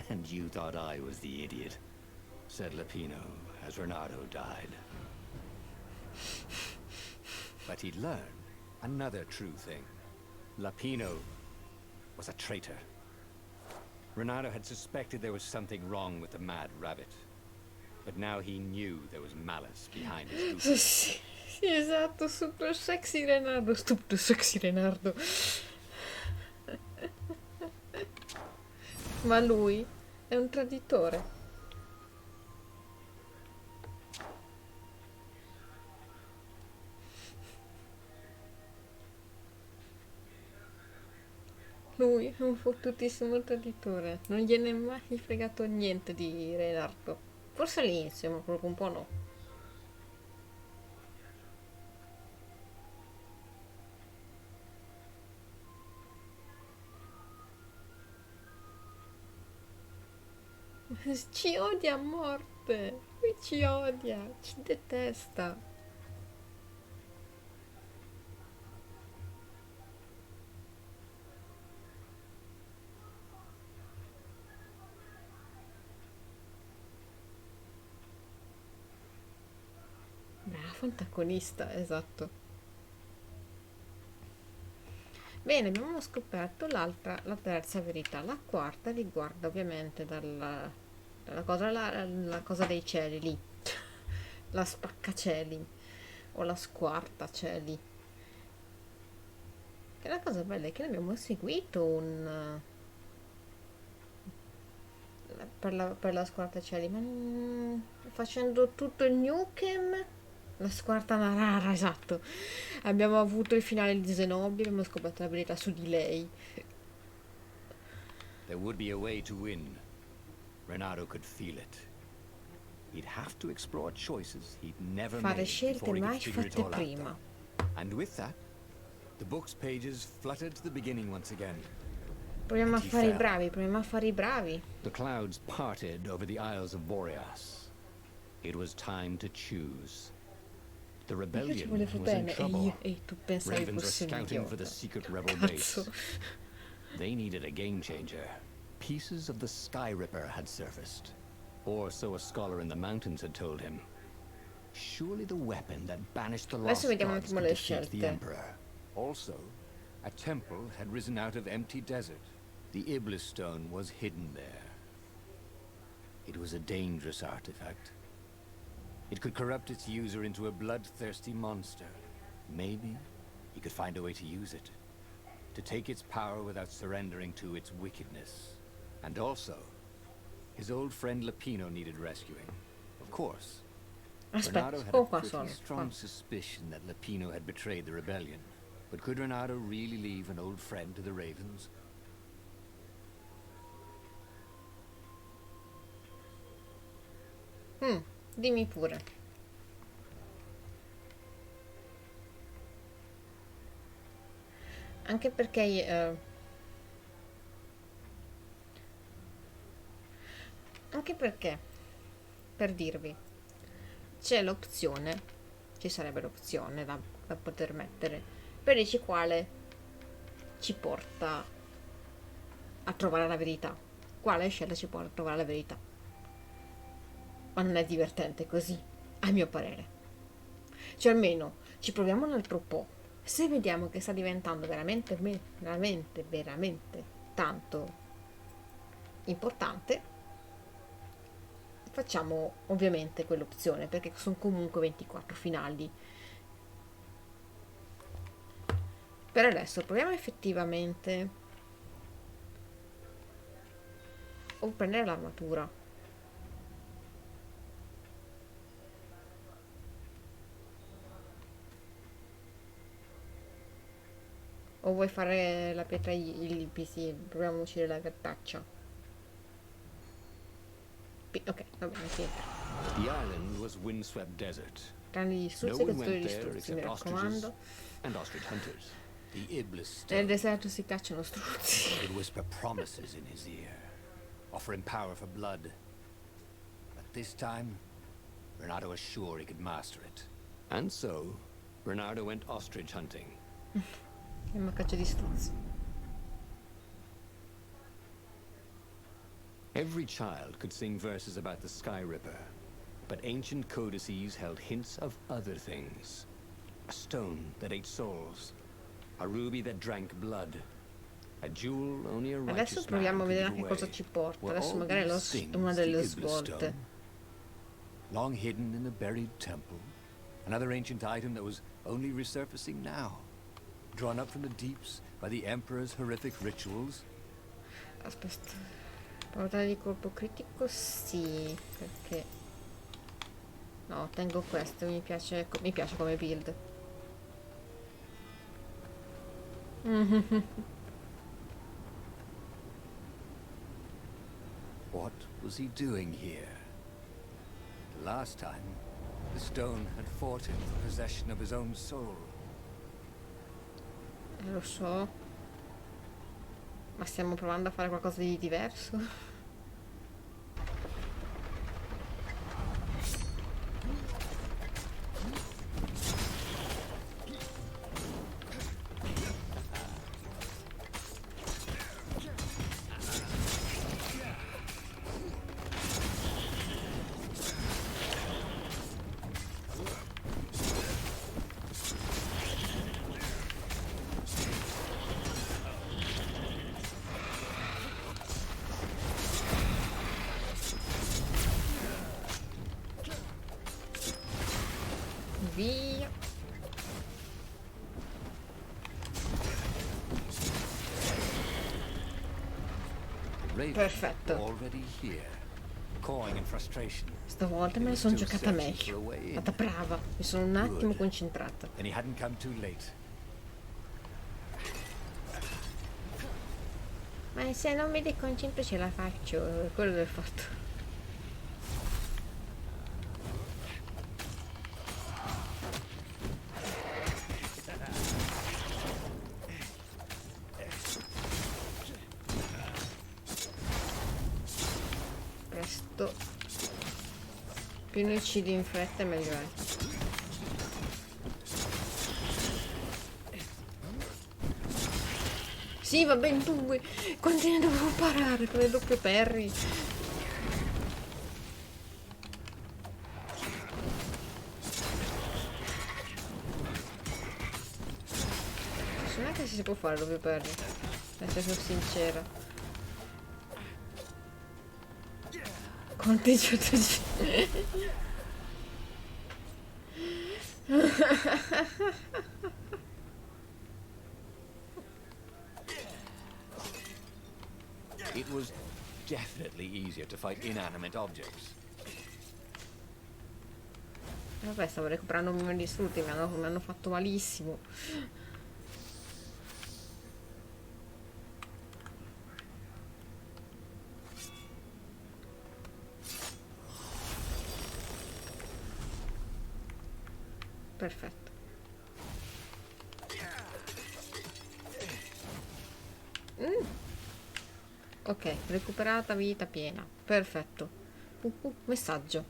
And you thought I was the idiot, said Lapino as Renato died. But he learned another true thing. Lapino was a traitor. Renato had suspected there was something wrong with the mad rabbit. But now he knew there was malice behind his goofy. Sì, sì, esatto, super sexy Renardo, stupido sexy Renardo. Ma lui è un traditore. Lui è un fottutissimo traditore. Non gliene è mai fregato niente di Renardo. Forse all'inizio, ma proprio un po' no. Ci odia a morte. Lui ci odia, ci detesta. Bravo antagonista, esatto. Bene, abbiamo scoperto la terza verità. La quarta riguarda ovviamente la cosa dei cieli lì. La spaccacieli. O la squartacieli. Che la cosa bella è che noi abbiamo seguito per la squartacieli, ma facendo tutto il Nukem, la squarta rara, esatto. Abbiamo avuto il finale di Zenobia, abbiamo scoperto l'abilità su di lei. There would be a way to win. Renato could feel it. He'd have to explore choices he'd never Fare made scelte before he mai could figure it fatte all out, prima. though. And with that, the book's pages fluttered to the beginning once again. Proviamo a fare i bravi, proviamo a fare i bravi. The clouds parted over the Isles of Boreas. It was time to choose. The Io ci rebellion volevo was in bene trouble. e tu pensavi Ravens were fossi un scouting for idiota. the secret rebel Cazzo. base. They needed a game changer. Pieces of the Sky Ripper had surfaced. Or so a scholar in the mountains had told him. Surely the weapon that banished the lost Adesso vediamo un gods attimo could le defeat the scelte. Emperor. Also, a temple had risen out of empty desert. The Iblis stone was hidden there. It was a dangerous artifact. It could corrupt its user into a bloodthirsty monster. Maybe he could find a way to use it. To take its power without surrendering to its wickedness. And also, his old friend Lapino needed rescuing. Of course. Renato Aspetta, had a qua pretty sono. strong Qua. suspicion that Lapino had betrayed the rebellion. But could Renato really leave an old friend to the Ravens? Dimmi pure. Anche perché anche perché, per dirvi, c'è l'opzione, ci sarebbe l'opzione da poter mettere, per dici quale ci porta a trovare la verità. Quale scelta ci porta a trovare la verità? Ma non è divertente così, a mio parere. Cioè almeno ci proviamo un altro po'. Se vediamo che sta diventando veramente tanto importante, facciamo ovviamente quell'opzione, perché sono comunque 24 finali. Per adesso proviamo effettivamente o prendere l'armatura. O vuoi fare la pietra il PC? Proviamo a uscire la cartaccia. Ok, va bene, pietra. The island was windswept desert. Tranne gli No struzzi, one cacciatori went di there struzzi, mi except ostriches raccomando. and ostrich hunters. The Iblis Nel stone deserto si cacciano struzzi. would whisper promises in his ear, offer him power for blood. But this time, Renato was sure he could master it. And so, Bernardo went ostrich hunting. E una caccia di struzzi. Every child could sing verses about the Sky Ripper, but ancient codices held hints of other things. A stone that ate souls, a ruby that drank blood, a jewel only a Adesso righteous proviamo a man vedere could che give cosa away. ci porta. Were Adesso all magari these è things una the delle Iblis svolte. stone? Long hidden in a buried temple, another ancient item that was only resurfacing now, drawn up from the deeps by the Emperor's horrific rituals. Aspetta. Portata di colpo critico? Sì, perché... No, tengo questo, mi piace come build. What was he doing here? The last time, the stone had fought him for possession of his own soul. Lo so. Ma stiamo provando a fare qualcosa di diverso? via. Perfetto. Already here, cawing in frustration. Stavolta me la sono giocata meglio. Stata brava. Mi sono un attimo concentrata. And he hadn't come too late. Ma se non mi deconcentro ce la faccio. Quello che ho fatto. Presto. Più ne uccidi in fretta meglio è. Sì, va bene, due. Quanti ne dovevo parare con le doppie parry? Non è che si può fare doppie parry. Essere sincera. Quanti giochi? It was definitely easier to fight inanimate objects. Vabbè, stavo recuperando momenti distrutti, mi hanno fatto malissimo. Perfetto. Ok, recuperata vita piena. Perfetto. Messaggio.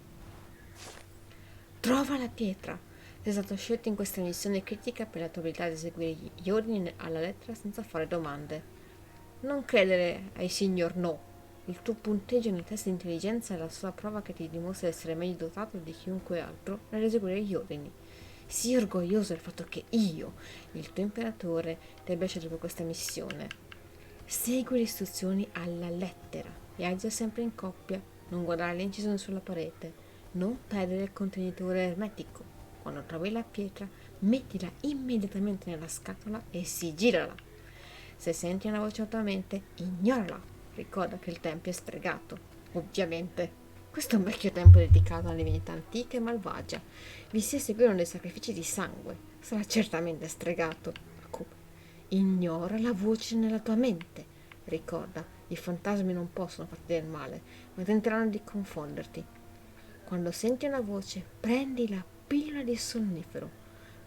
Trova la pietra. Sei stato scelto in questa missione critica per la tua abilità di eseguire gli ordini alla lettera senza fare domande. Non credere ai signor no. Il tuo punteggio nel test di intelligenza è la sola prova che ti dimostra di essere meglio dotato di chiunque altro nell'eseguire gli ordini. Sii orgoglioso del fatto che io, il tuo imperatore, ti abbia scelto per questa missione. Segui le istruzioni alla lettera. Viaggia sempre in coppia. Non guardare le incisioni sulla parete. Non perdere il contenitore ermetico. Quando trovi la pietra, mettila immediatamente nella scatola e sigillala. Se senti una voce nuovamente, ignorala. Ricorda che il tempio è stregato. Ovviamente. Questo è un vecchio tempio dedicato alle divinità antiche e malvagia. Vi si eseguirono dei sacrifici di sangue. Sarà certamente stregato. Ignora la voce nella tua mente. Ricorda, i fantasmi non possono farti del male, ma tenteranno di confonderti. Quando senti una voce, prendi la pillola di sonnifero.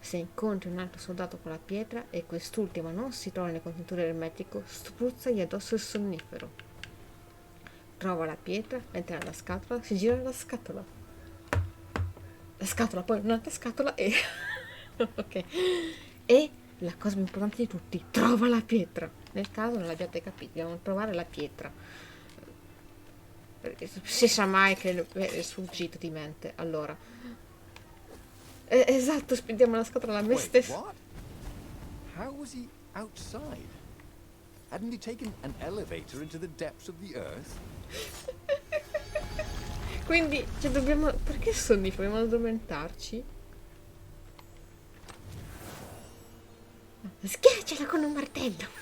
Se incontri un altro soldato con la pietra e quest'ultima non si trova nel contenitore ermetico, spruzzagli addosso il sonnifero. Trova la pietra, entra nella scatola, si gira la scatola. La scatola, poi un'altra scatola e... ok. E... la cosa più importante di tutti, trova la pietra. Nel caso non l'abbiate capito, dobbiamo trovare la pietra. Si sa mai che è sfuggito di mente. Allora, esatto, spediamo la scatola a me Wait, stesso. what? How was he outside? Hadn't he taken an elevator into the depths of the earth? Quindi, cioè, dobbiamo... perché sonnifero? Dobbiamo addormentarci? Schiacciala con un martello.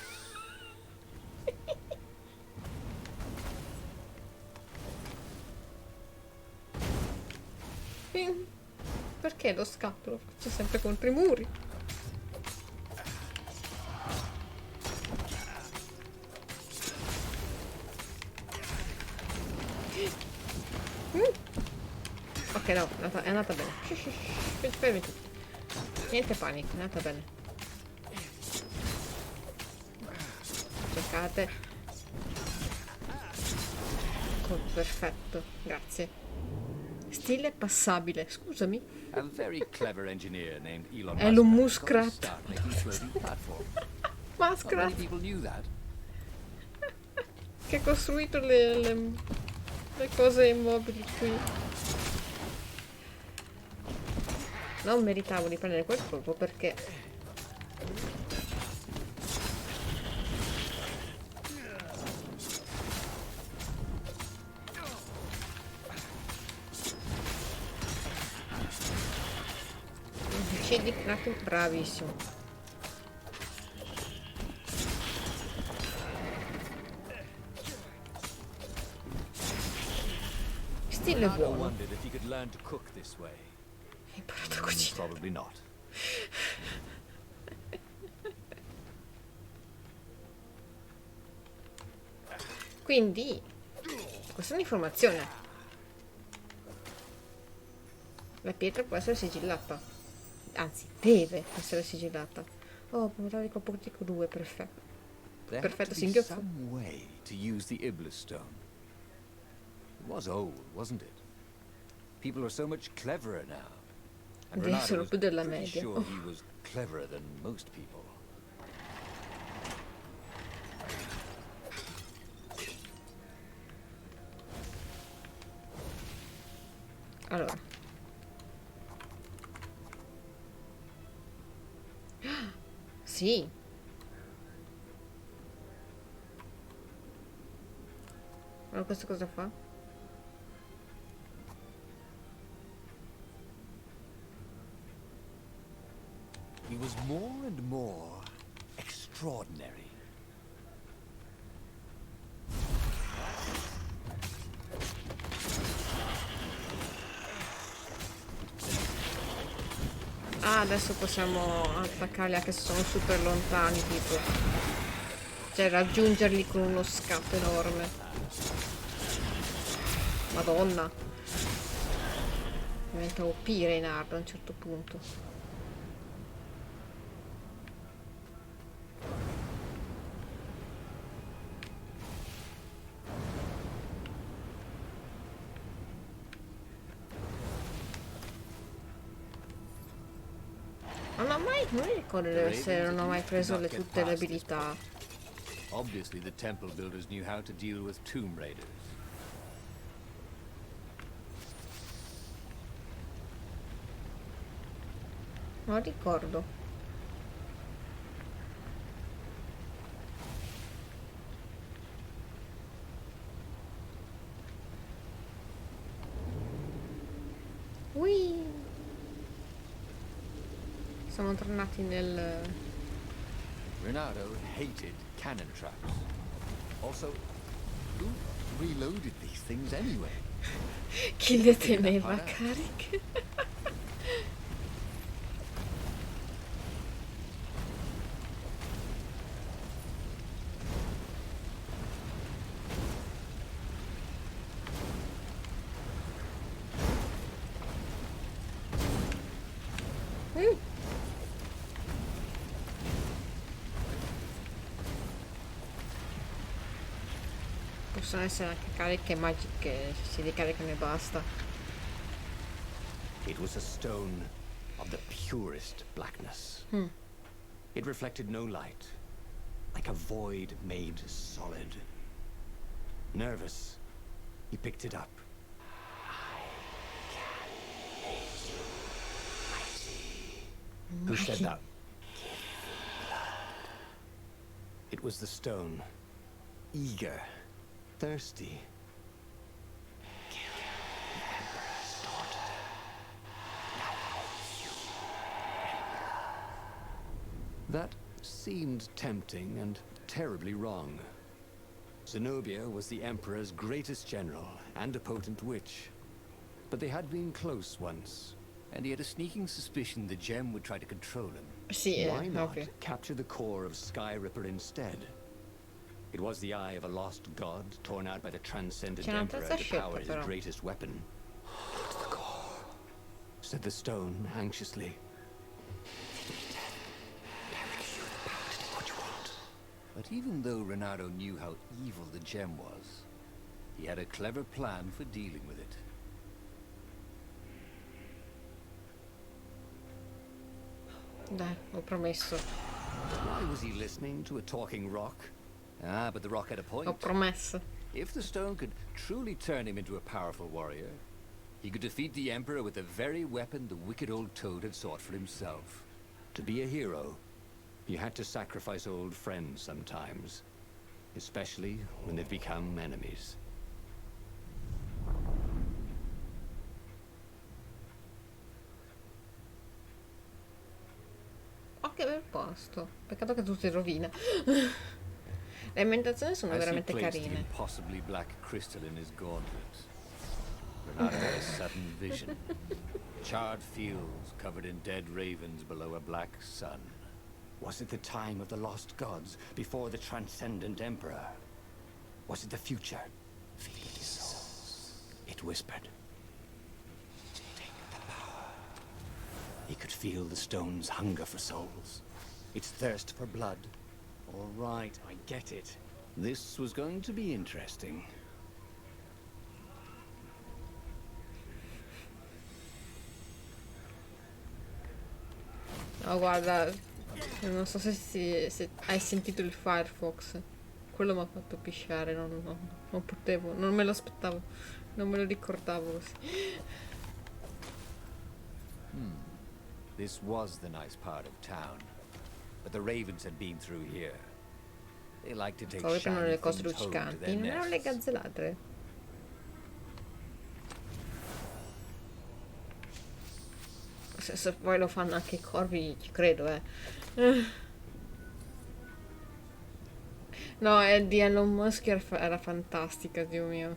Perché lo scatto lo faccio sempre contro i muri? Ok, no, è andata bene. Fermi tutti. Niente panico, è andata bene. Cercate. Perfetto, grazie. Stile passabile, scusami. A very clever engineer named Elon È lo Musk Muskrat. started a floating platform. Not Maschera many people knew that. che ha costruito le cose immobili qui. Non meritavo di prendere quel colpo perché Scendi un attimo, bravissimo. Stile Renato buono. wondered if he could learn to cook this way. Hai imparato a cucinare. Probably not. Quindi, questa è un'informazione. La pietra può essere sigillata. Anzi, deve essere sigillata. Oh, può di Coportico 2, perfetto. There had Perfetto to be singhiozzo. some way to use the Iblis stone. It was old, wasn't it? People are so much cleverer now. And Deve Renato essere was più della pretty media. sure he was cleverer than most people. Allora. Sì. Allora questo cosa fa? He was more and more extraordinary. Ah, adesso possiamo attaccarli anche se sono super lontani, tipo. Cioè raggiungerli con uno scatto enorme. Madonna. Diventa OP Reinhardt a un certo punto. Non mi ricordo se non ho mai preso tutte le abilità. Obviously the temple builders knew how to deal with tomb raiders. Non ricordo. Ui. Siamo tornati nel... Renato hated cannon traps. Also, who reloaded these things anyway? Chi le teneva cariche? Possono essere anche cariche magiche, se si ricaricano e basta. It was a stone of the purest blackness. It reflected no light, like a void made solid. Nervous, he picked it up. Who said that? It was the stone. Eager, thirsty. That seemed tempting and terribly wrong. Zenobia was the Emperor's greatest general and a potent witch. But they had been close once. And he had a sneaking suspicion the gem would try to control him. Sì, Why not ok. capture the core of Sky Ripper instead? It was the eye of a lost god torn out by the transcendent C'è una Emperor terza to scelta, power his però. greatest weapon. What's the core? Said the stone anxiously. But even though Renato knew how evil the gem was, he had a clever plan for dealing with it. Dai, ho promesso. Why was he listening to a talking rock? Ah, but the rock had a point. Ho promesso. If the stone could truly turn him into a powerful warrior, he could defeat the Emperor with the very weapon the wicked old toad had sought for himself. To be a hero, you had to sacrifice old friends sometimes, especially when they've become enemies. che bel posto. Peccato che tutto in rovina. Le ambientazioni sono As he veramente placed the carine. impossibly black crystal in his gauntlet, Renato had a sudden vision. Charred fields covered in dead ravens below a black sun. Was it the time of the lost gods, before the transcendent emperor? Was it the future? Feed the souls, it whispered. Take the power. He could feel the stone's hunger for souls, its thirst for blood. All right, I get it. This was going to be interesting. No, guarda, non so se hai sentito il Firefox. Quello mi ha fatto pisciare, non potevo, non me lo aspettavo, non me lo ricordavo così. This was the nice part of town, but the ravens had been through here. They like to take Poi prendono shiny le cose things home to luccicanti, their non erano le nests. gazze ladre. Se poi lo fanno anche i corvi, ci credo, No, di Elon Musk era fantastica, Dio mio.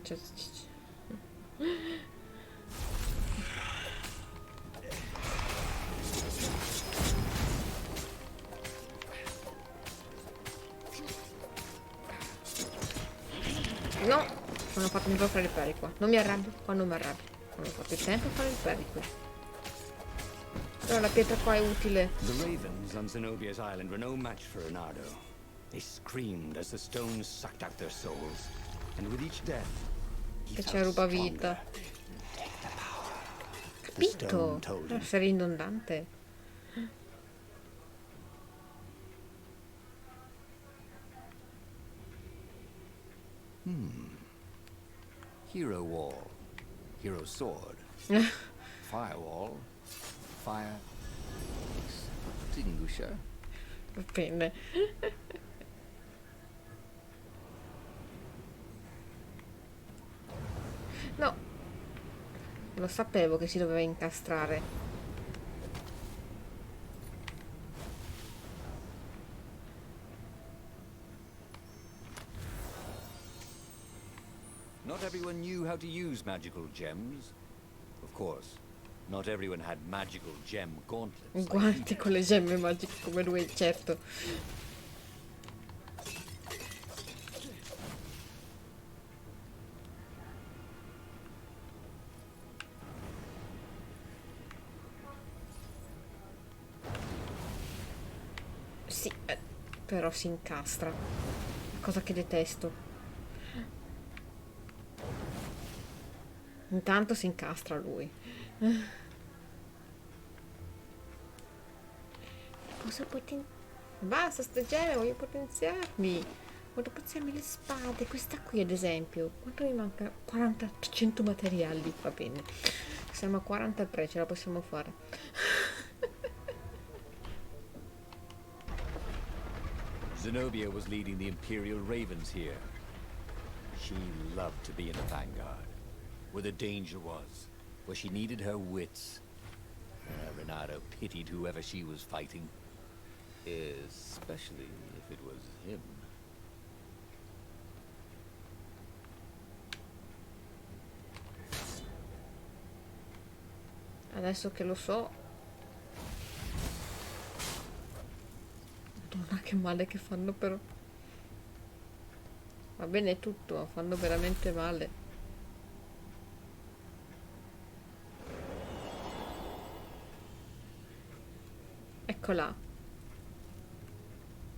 No, non ho fatto tempo a fare il peri qua. Non mi arrabbio quando mi arrabbio. Non ho fatto il tempo a fare il peri qui. Però la pietra qua è utile. The ravens on Zenobia's island were no match for Renato. They screamed as the stones sucked out their souls. And with each death, he Che felt c'è rubavita. stronger. Take the power. The Capito? stone told him. Sei ridondante. Hero wall, hero sword, firewall, fire extinguisher. Va bene. No. Lo sapevo che si doveva incastrare. Not everyone knew how to use magical gems. Of course, not everyone had magical gem gauntlets. like Guanti con le gemme magiche come lui, certo. Sì, però si incastra. Cosa che detesto. Intanto si incastra lui. Cosa Basta ste gemme, voglio potenziarmi. Voglio potenziarmi le spade. Questa qui ad esempio. Quanto mi manca? 40% materiali. Va bene. Siamo a 43, ce la possiamo fare. Zenobia was leading the Imperial Ravens here. She loved to be in the vanguard, where the danger was, where she needed her wits. Renato pitied whoever she was fighting, especially if it was him. Adesso che lo so. Madonna, che male che fanno però. Va bene tutto, ma fanno veramente male. Eccola.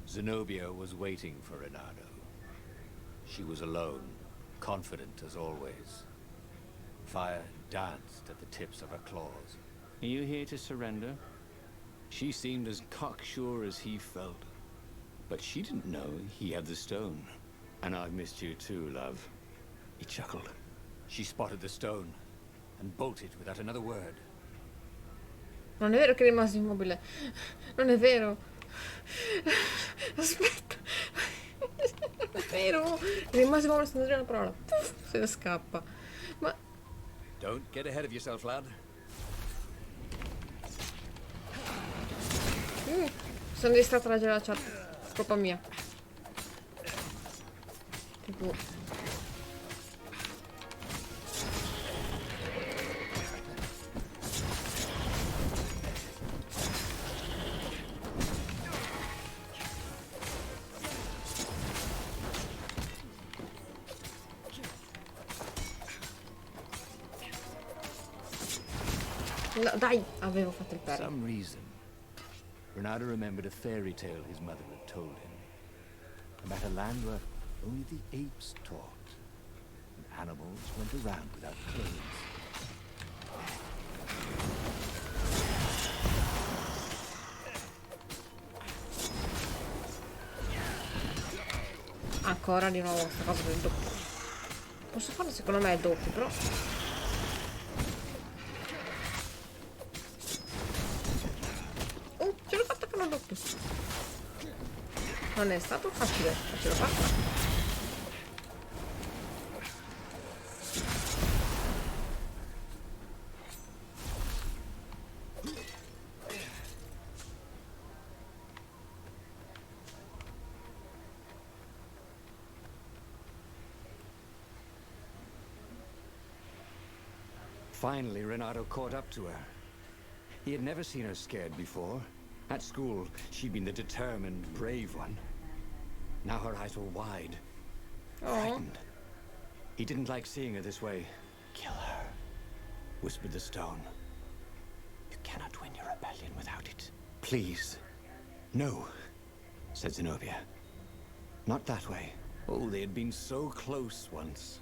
Zenobia was waiting for Renato. She was alone, confident as always. Fire danced at the tips of her claws. Are you here to surrender? She seemed as cocksure as he felt. But she didn't know he had the stone. And I've missed you too, love. He chuckled. She spotted the stone and bolted without another word. Non è vero che è rimasto immobile. Non è vero. Aspetta. Non è vero. È rimasto immobile senza dire una parola. Puff, se ne scappa. Ma Don't get ahead of yourself, lad. Sono distratta dalla chat. Colpa mia. Tipo... No, dai, avevo fatto il For perro. some reason, Renato remembered a fairy tale his mother had told him about a land where only the apes talked and animals went around without clothes. Ancora di nuovo questa cosa del doppio. Posso farlo secondo me il doppio, però... ce l'ho fatta con il doppio. Non è stato facile, ma ce l'ho fatta. Finally, Renato caught up to her. He had never seen her scared before. At school, she'd been the determined, brave one. Now her eyes were wide, frightened. He didn't like seeing her this way. Kill her, whispered the stone. You cannot win your rebellion without it. Please. No, said Zenobia. Not that way. Oh, they had been so close once.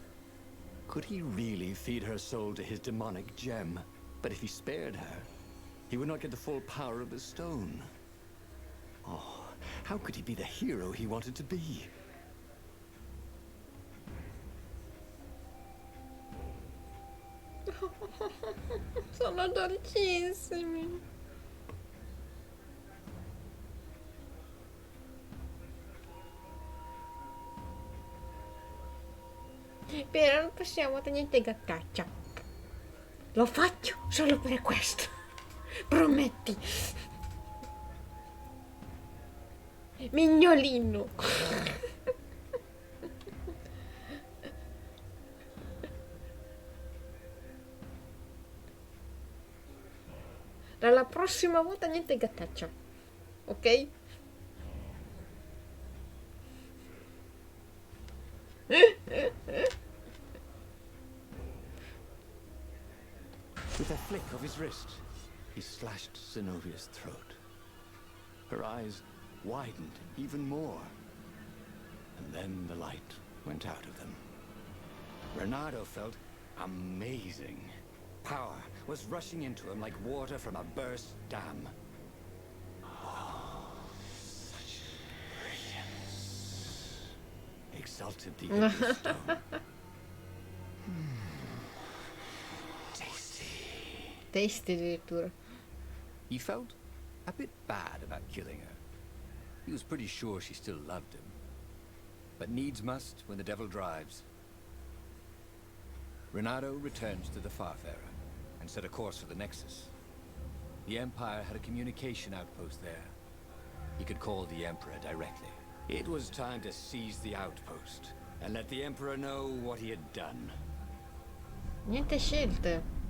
Could he really feed her soul to his demonic gem? But if he spared her, he would not get the full power of the stone. Oh, how could he be the hero he wanted to be? Sono dolcissimi. Però non possiamo niente gattaccia. Lo faccio solo per questo. Prometti. Mignolino. Dalla prossima volta niente gattaccia. Ok? With a flick of his wrist, he slashed Zenobia's throat. Her eyes widened even more. And then the light went out of them. Renato felt amazing. Power was rushing into him like water from a burst dam. Oh, such brilliance, exulted the Iblis stone. Tasty addirittura. He felt a bit bad about killing her. He was pretty sure she still loved him. But needs must when the devil drives. Renato returned to the Farfarer and set a course for the Nexus. The Empire had a communication outpost there. He could call the Emperor directly. It was time to seize the outpost and let the Emperor know what he had done. Niente scelte.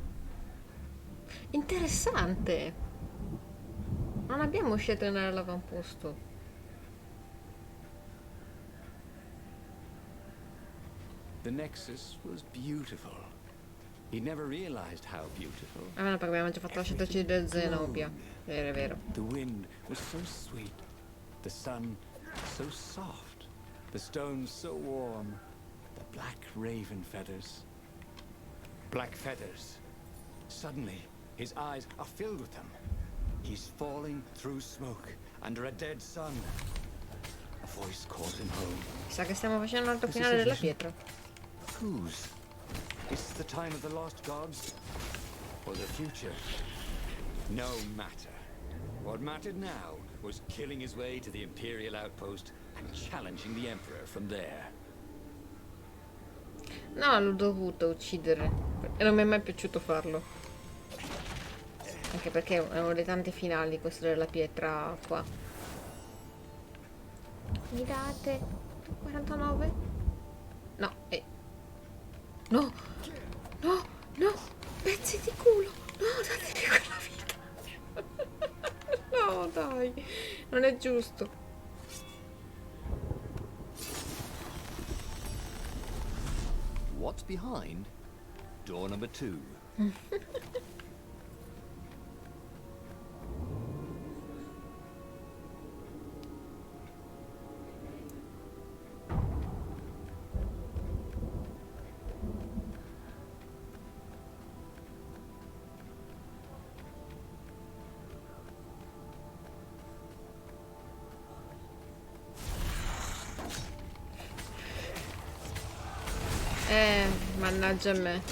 Interessante. Non abbiamo scelto di andare all'avamposto. The Nexus was beautiful. He never realized how beautiful. Ah, no, perché abbiamo già fatto la scelta del Zenobia. È vero. The wind was so sweet. The sun so soft. The stones so warm. The black raven feathers. Black feathers. Suddenly, his eyes are filled with them. He's falling through smoke under a dead sun. A voice calls him home. Sa che stiamo facendo l'altro finale della pietra. Whose? Is this the time of the lost gods? Or the future? No matter. What mattered now was killing his way to the Imperial outpost and challenging the Emperor from there. No, l'ho dovuto uccidere. E non mi è mai piaciuto farlo. Anche perché è uno dei tanti finali questo della pietra qua. Mi date 49? No, no, no, no, pezzi di culo. No, datemi quella vita. No, dai, non è giusto. What's behind door number 2? Mannaggia a me.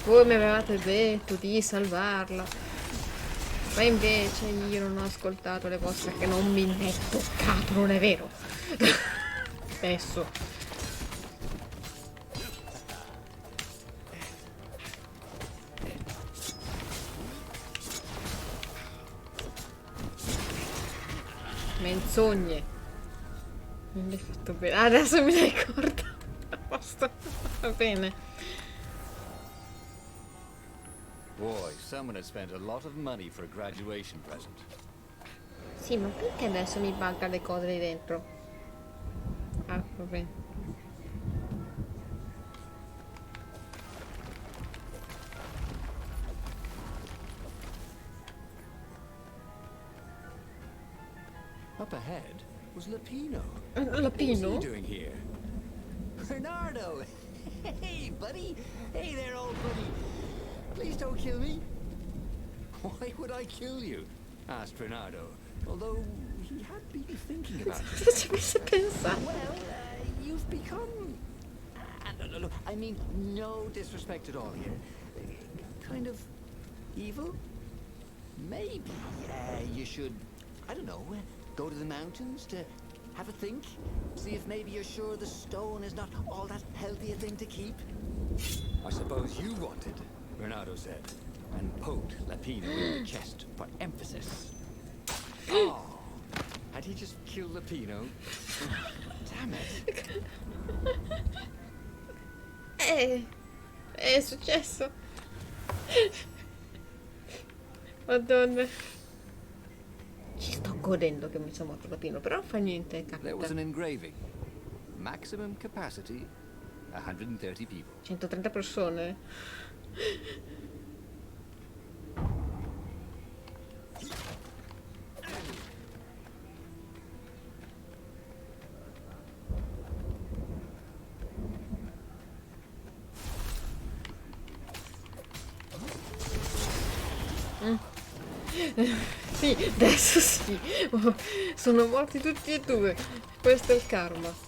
Voi mi avevate detto di salvarla. Ma invece io non ho ascoltato le vostre, che non mi è toccato, non è vero? Adesso. Menzogne. Non l'hai fatto bene. Adesso mi ricordo. Basta. Va bene. Boy, someone has spent a lot of money for a graduation present. Sì, ma perché adesso mi manca le cose lì dentro? Ah, va bene. Up ahead was Lapino. What was Lapino? he doing here? Bernardo! Hey, buddy! Hey there, old buddy! Please don't kill me! Why would I kill you? Asked Bernardo, although he had been thinking about it. Cosa ci messo a pensare? Well, you've become... look, I mean, no disrespect at all here. Kind of evil? Maybe you should, I don't know, go to the mountains to have a think? See if maybe you're sure the stone is not all that healthy a thing to keep? I suppose you wanted, Bernardo said, and poked Lapino in the chest for emphasis. Oh, had he just killed Lapino? Damn it. È successo. Madonna. Ci sto godendo che mi sono morto Lapino, però non fa niente, There was capita. an engraving. Maximum capacity, 130 people. 130 persone. Sì, adesso sì. Oh, sono morti tutti e due. Questo è il karma.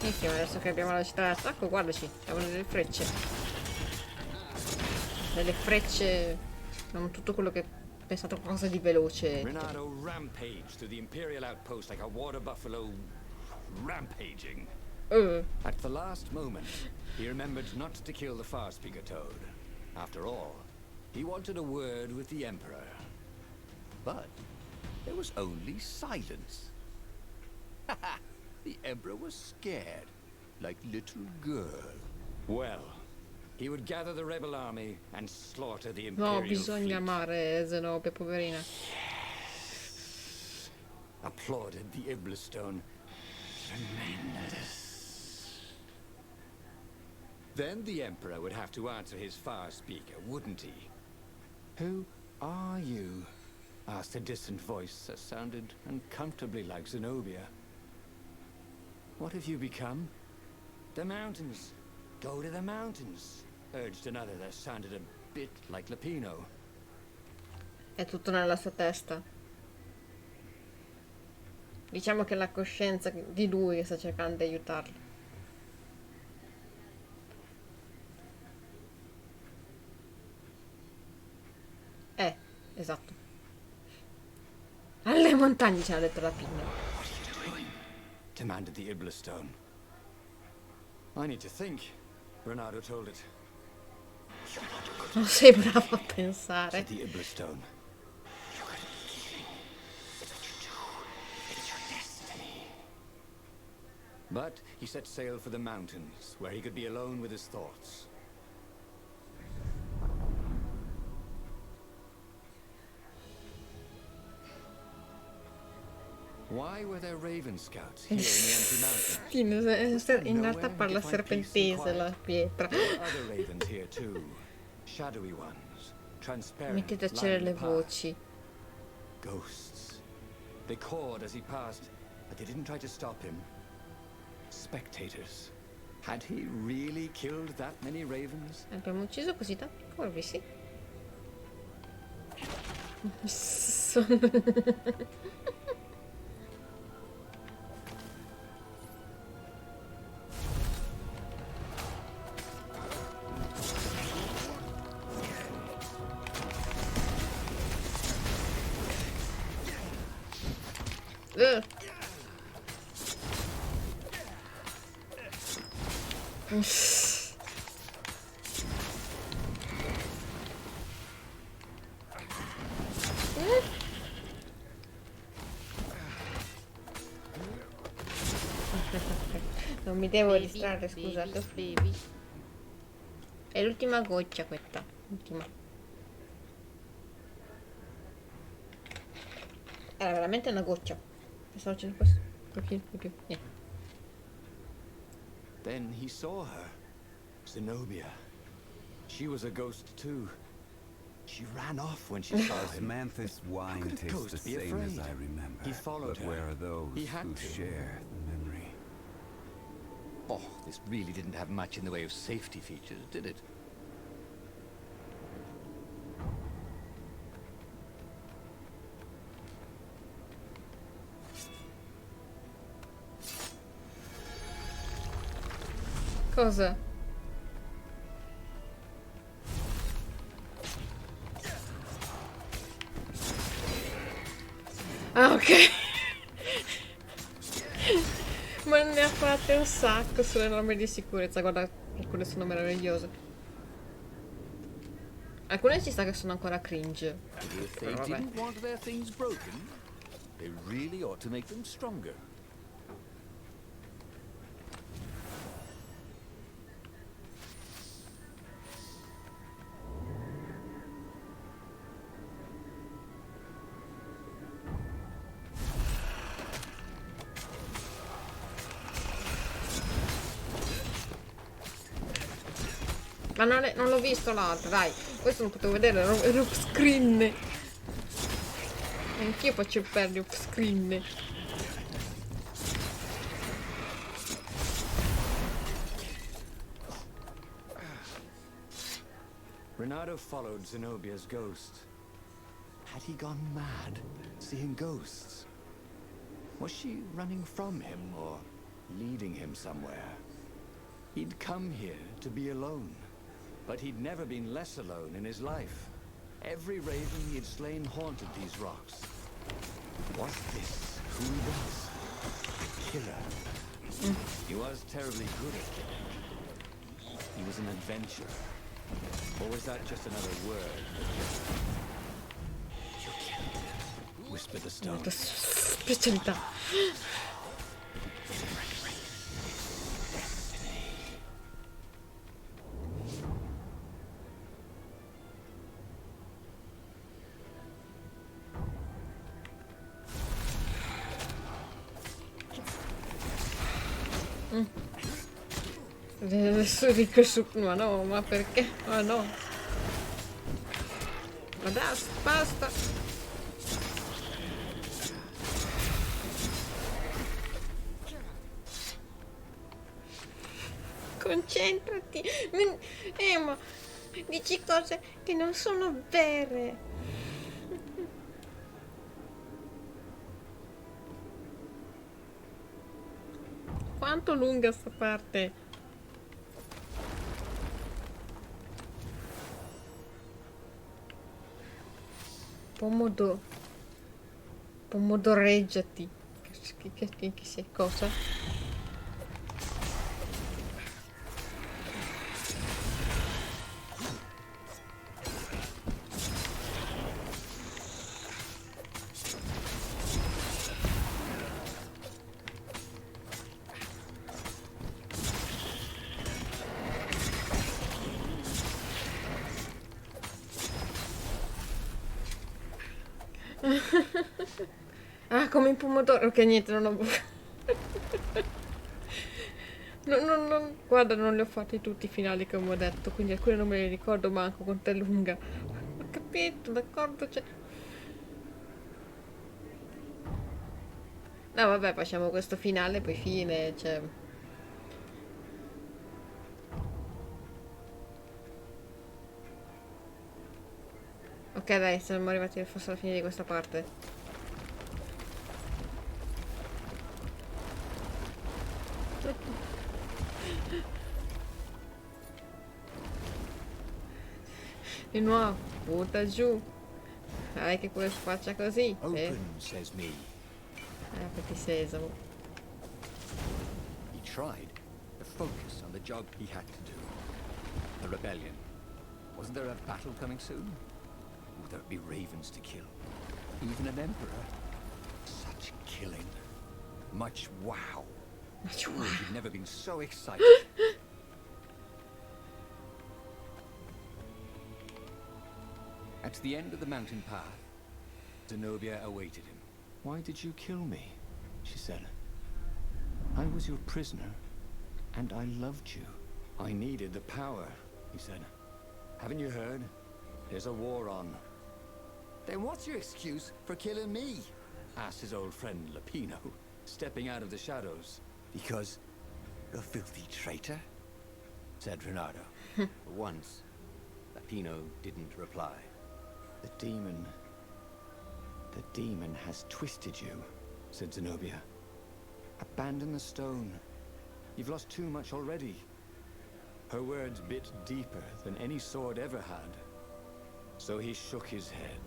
Benissimo, adesso che abbiamo la città d'attacco, guardaci, abbiamo delle frecce. Delle frecce, non tutto quello che pensate qualcosa di veloce. Bernardo rampaged to the Imperial outpost like a water buffalo rampaging. At the last moment, he remembered not to kill the far-speaker toad. After all, he wanted a word with the Emperor. But there was only silence. The Emperor was scared, like little girl. Well, he would gather the rebel army and slaughter the Imperial No, bisogna fleet. amare Zenobia, poverina. Applauded the Iblistone. Tremendous. Then the Emperor would have to answer his far-speaker, wouldn't he? Who are you? Asked a distant voice that sounded uncomfortably like Zenobia. What have you become? The mountains. Go to the mountains, urged another that sounded a bit like Lapino. È tutto nella sua testa. Diciamo che è la coscienza di lui che sta cercando di aiutarlo. esatto. Alle montagne ce l'ha detto Lapino. What are you doing? Demanded the Iblis stone. I need to think. Bernardo told it. Non sei bravo a pensare. Said the Iblis stone. You're leaving. It's what you do. It's your destiny. But he set sail for the mountains, where he could be alone with his thoughts. Why were there raven scouts here in the empty mountains? In realtà parla serpentese la pietra. There were other ravens here too. Shadowy ones, transparent, Mettete a tacere le lining the voci. path. Ghosts. They cawed as he passed, but they didn't try to stop him. Spectators. Had he really killed that many ravens? Abbiamo ucciso così tanti corvi, sì. Non mi devo distrarre, scusate. È l'ultima goccia questa. Ultima. Era veramente una goccia. Pensavo ce ne fosse un pochino di più. Niente. Then he saw her. Zenobia. She was a ghost too. She ran off when she saw him. Samantha's wine could a tastes ghost the be same as afraid? I remember. He followed but her. where are those He had who to. share the memory? Oh, this really didn't have much in the way of safety features, did it? Cosa? Ah, ok. Ma ne ha fatte un sacco sulle norme di sicurezza. Guarda, alcune sono meravigliose. Alcune ci sta che sono ancora cringe. If they Però vabbè. didn't want their things broken, they really ought to make them stronger. Ma non l'ho visto l'altro, dai. Questo non potevo vedere, ero off screen. Anch'io faccio il perdi off screen. Renato followed Zenobia's ghost. Had he gone mad, seeing ghosts? Was she running from him or leading him somewhere? He'd come here to be alone, but he'd never been less alone in his life. Every raven he had slain haunted these rocks. Was this who he was? A killer. He was terribly good at killing. He was an adventurer. Or was that just another word? You killed him, whispered the stone. Specialità. Adesso dico su... Ma no, ma perché? Ma no. Ma basta. Concentrati. Ma dici cose che non sono vere. Quanto lunga sta parte? Pomodo... Pomodoreggiati. Che sia cosa? Ah, come in pomodoro. Ok, niente, non ho... Guarda, non li ho fatti tutti i finali che ho detto, quindi alcuni non me li ricordo manco, quanto è lunga. Ho capito, d'accordo, cioè... No, vabbè, facciamo questo finale, poi fine, cioè... Ok, dai, siamo arrivati forse alla fine di questa parte. Di nuovo, butta giù. Dai che quello si faccia così. Open, says me. Apriti sesamo. He tried to focus on the job he had to do. The rebellion. Wasn't there a battle coming soon? Would there be ravens to kill? Even an emperor? Such killing. Much wow. He'd never been so excited. At the end of the mountain path, Zenobia awaited him. Why did you kill me? She said. I was your prisoner, and I loved you. I needed the power, he said. Haven't you heard? There's a war on. Then what's your excuse for killing me? Asked his old friend Lapino, stepping out of the shadows. Because you're a filthy traitor? Said Renato. For once, Lapino didn't reply. The demon has twisted you, said Zenobia. Abandon the stone. You've lost too much already. Her words bit deeper than any sword ever had. So he shook his head,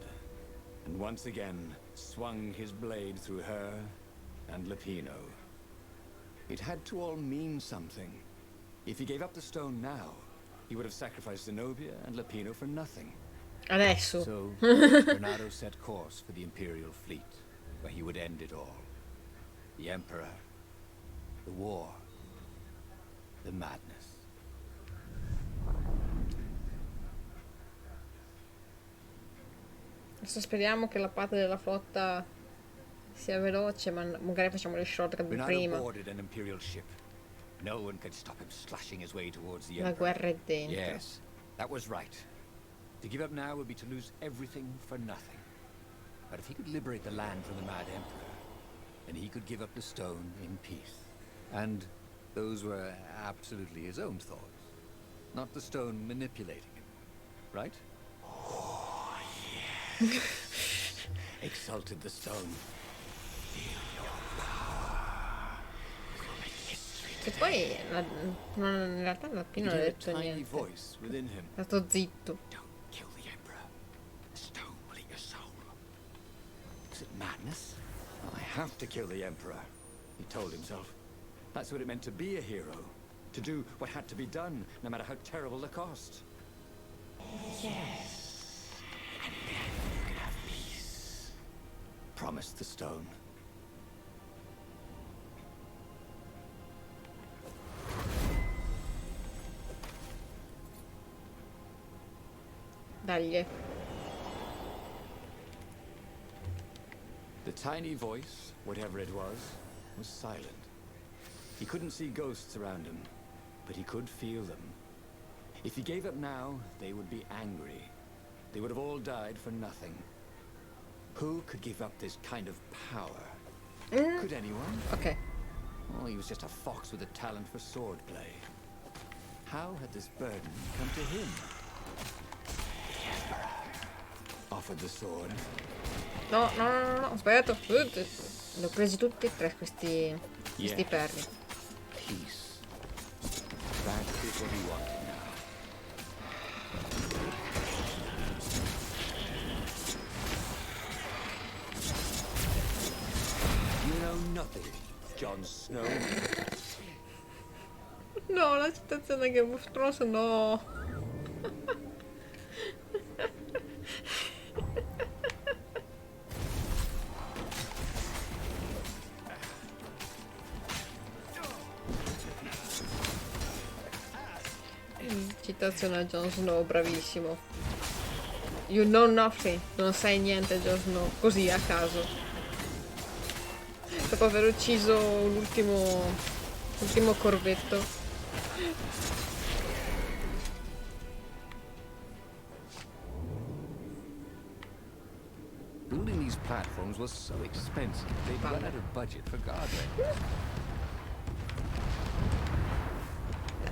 and once again swung his blade through her and Lapino. It had to all mean something. If he gave up the stone now, he would have sacrificed Zenobia and Lapino for nothing. Adesso. So, Renato set course for the Imperial fleet, where he would end it all. The Emperor, the war, the madness. Adesso speriamo che la parte della flotta sia veloce, ma magari facciamo le shortcut di Renato prima. boarded an Imperial ship. No one could stop him slashing his way towards the La Emperor. guerra è dentro. Yes, that was right. To give up now would be to lose everything for nothing. But if he could liberate the land from the Mad Emperor, then he could give up the stone in peace. And those were absolutely his own thoughts, not the stone manipulating him, right? Oh, yes. Exulted the stone. Che poi in realtà Lapino non ha He could hear a detto tiny niente. voice within him. È stato zitto. Don't kill the Emperor. The stone will eat your soul. Is it madness? I have to kill the Emperor, he told himself. That's what it meant to be a hero. To do what had to be done, no matter how terrible the cost. Yes. And then you can have peace. Promised the stone. Dagli. The tiny voice, whatever it was silent. He couldn't see ghosts around him, but he could feel them. If he gave up now, they would be angry. They would have all died for nothing. Who could give up this kind of power? Could anyone? Ok. Oh, he was just a fox with a talent for swordplay. How had this burden come to him? The Emperor offered the sword. No, ho sbagliato. Li ho presi tutti e tre questi perri. Peace. That is what he wanted now. know nothing, Jon Snow. No, la citazione che mostruosa, no. Citazione a Jon Snow, bravissimo. You know nothing, non sai niente Jon Snow, così a caso. Dopo aver ucciso l'ultimo corvetto. Building these platforms was so expensive, they'd run out of budget for guardrails.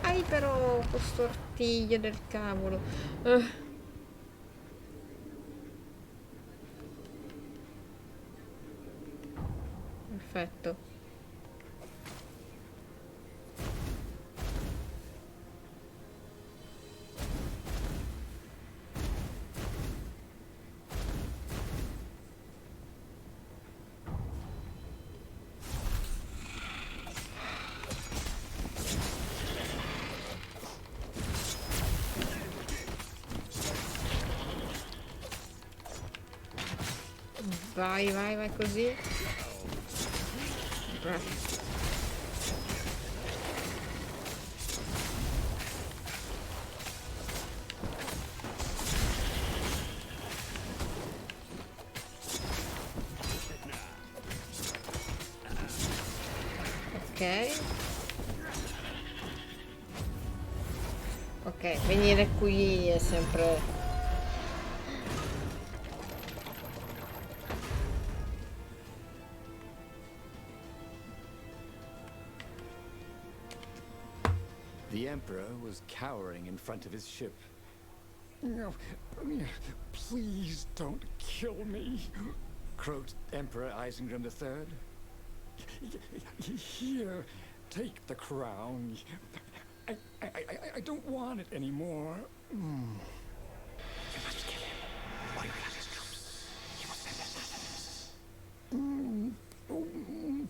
Hai però questo artiglio del cavolo. Perfetto. Vai, vai, vai così. Ok. Ok, venire qui è sempre... The Emperor was cowering in front of his ship. No, please don't kill me, Croaked Emperor Isengrim III. Here, take the crown. I don't want it anymore. You must kill him, or you will have his troops. He will send assassins.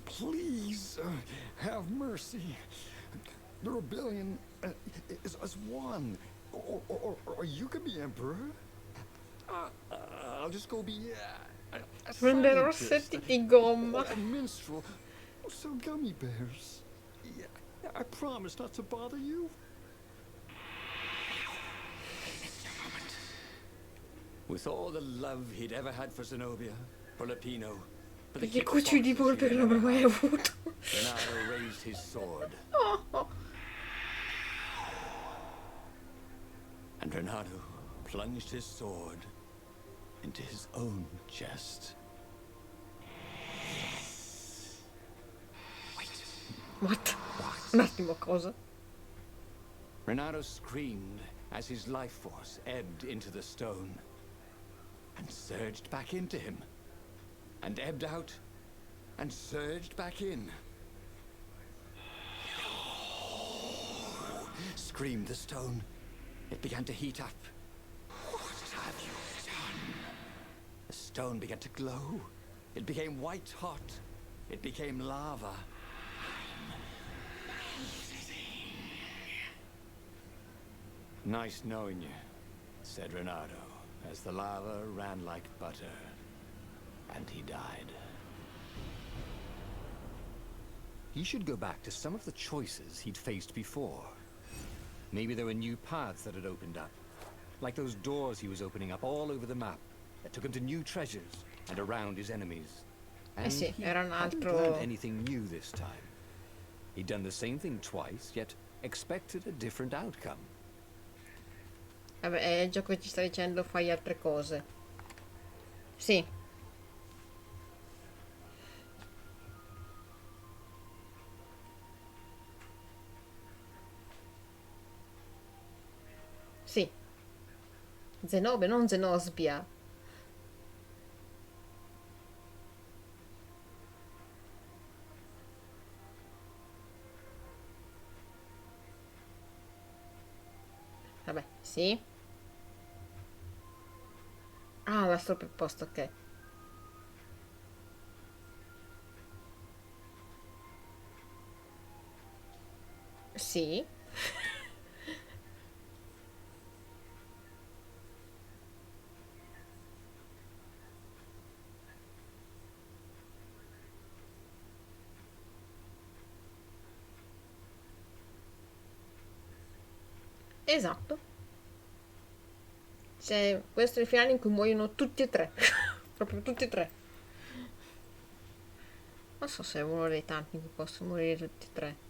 Please, have mercy. The rebellion is won. Or you can be emperor. I'll just go be a Prenderò scientist, rossetti di gomma. a minstrel. So gummy bears. Yeah, I promise not to bother you. With all the love he'd ever had for Zenobia, for Lapino, for the Perché cuccioli di polpe che non avrei mai avuto. Renato raised his sword. And Renato plunged his sword into his own chest. What? Un attimo, cosa? Renato screamed as his life force ebbed into the stone and surged back into him, and ebbed out and surged back in. Screamed the stone. It began to heat up. What have you done? The stone began to glow. It became white hot. It became lava. Nice knowing you, said Renato, as the lava ran like butter. And he died. He should go back to some of the choices he'd faced before. Maybe there were new paths that had opened up. Like those doors he was opening up all over the map that took him to new treasures and around his enemies. And sì, he era un hadn't altro... learned anything new this time. He'd done the same thing twice, yet expected a different outcome. Vabbè, è il gioco che ci sta dicendo fai altre cose. Sì. Sì. Zenobia, non Zenosbia. Vabbè, sì. Ah, la sto per posto, ok. Sì. Esatto. Cioè, questo è il finale in cui muoiono tutti e tre. Proprio tutti e tre. Non so se è uno dei tanti in cui possono morire tutti e tre.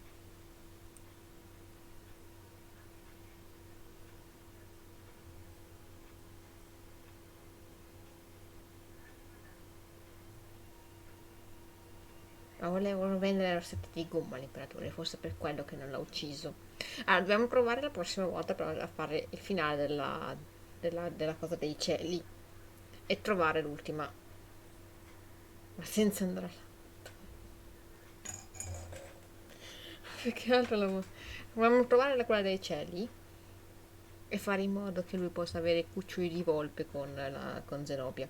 Ma volevano vendere la rossetta di gomma all'imperatore, forse per quello che non l'ha ucciso. Allora, dobbiamo provare la prossima volta a fare il finale della cosa dei cieli e trovare l'ultima. Ma senza andare là. Perché altro dobbiamo provare quella dei cieli e fare in modo che lui possa avere cuccioli di volpe con Zenobia.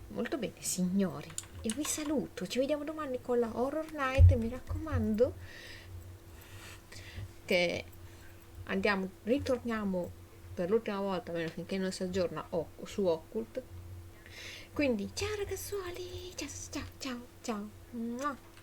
Molto bene, signori. Io vi saluto. Ci vediamo domani con la Horror Night. Mi raccomando che ritorniamo per l'ultima volta, almeno finché non si aggiorna su Occult. Quindi, ciao ragazzuoli. Ciao, ciao, ciao, ciao.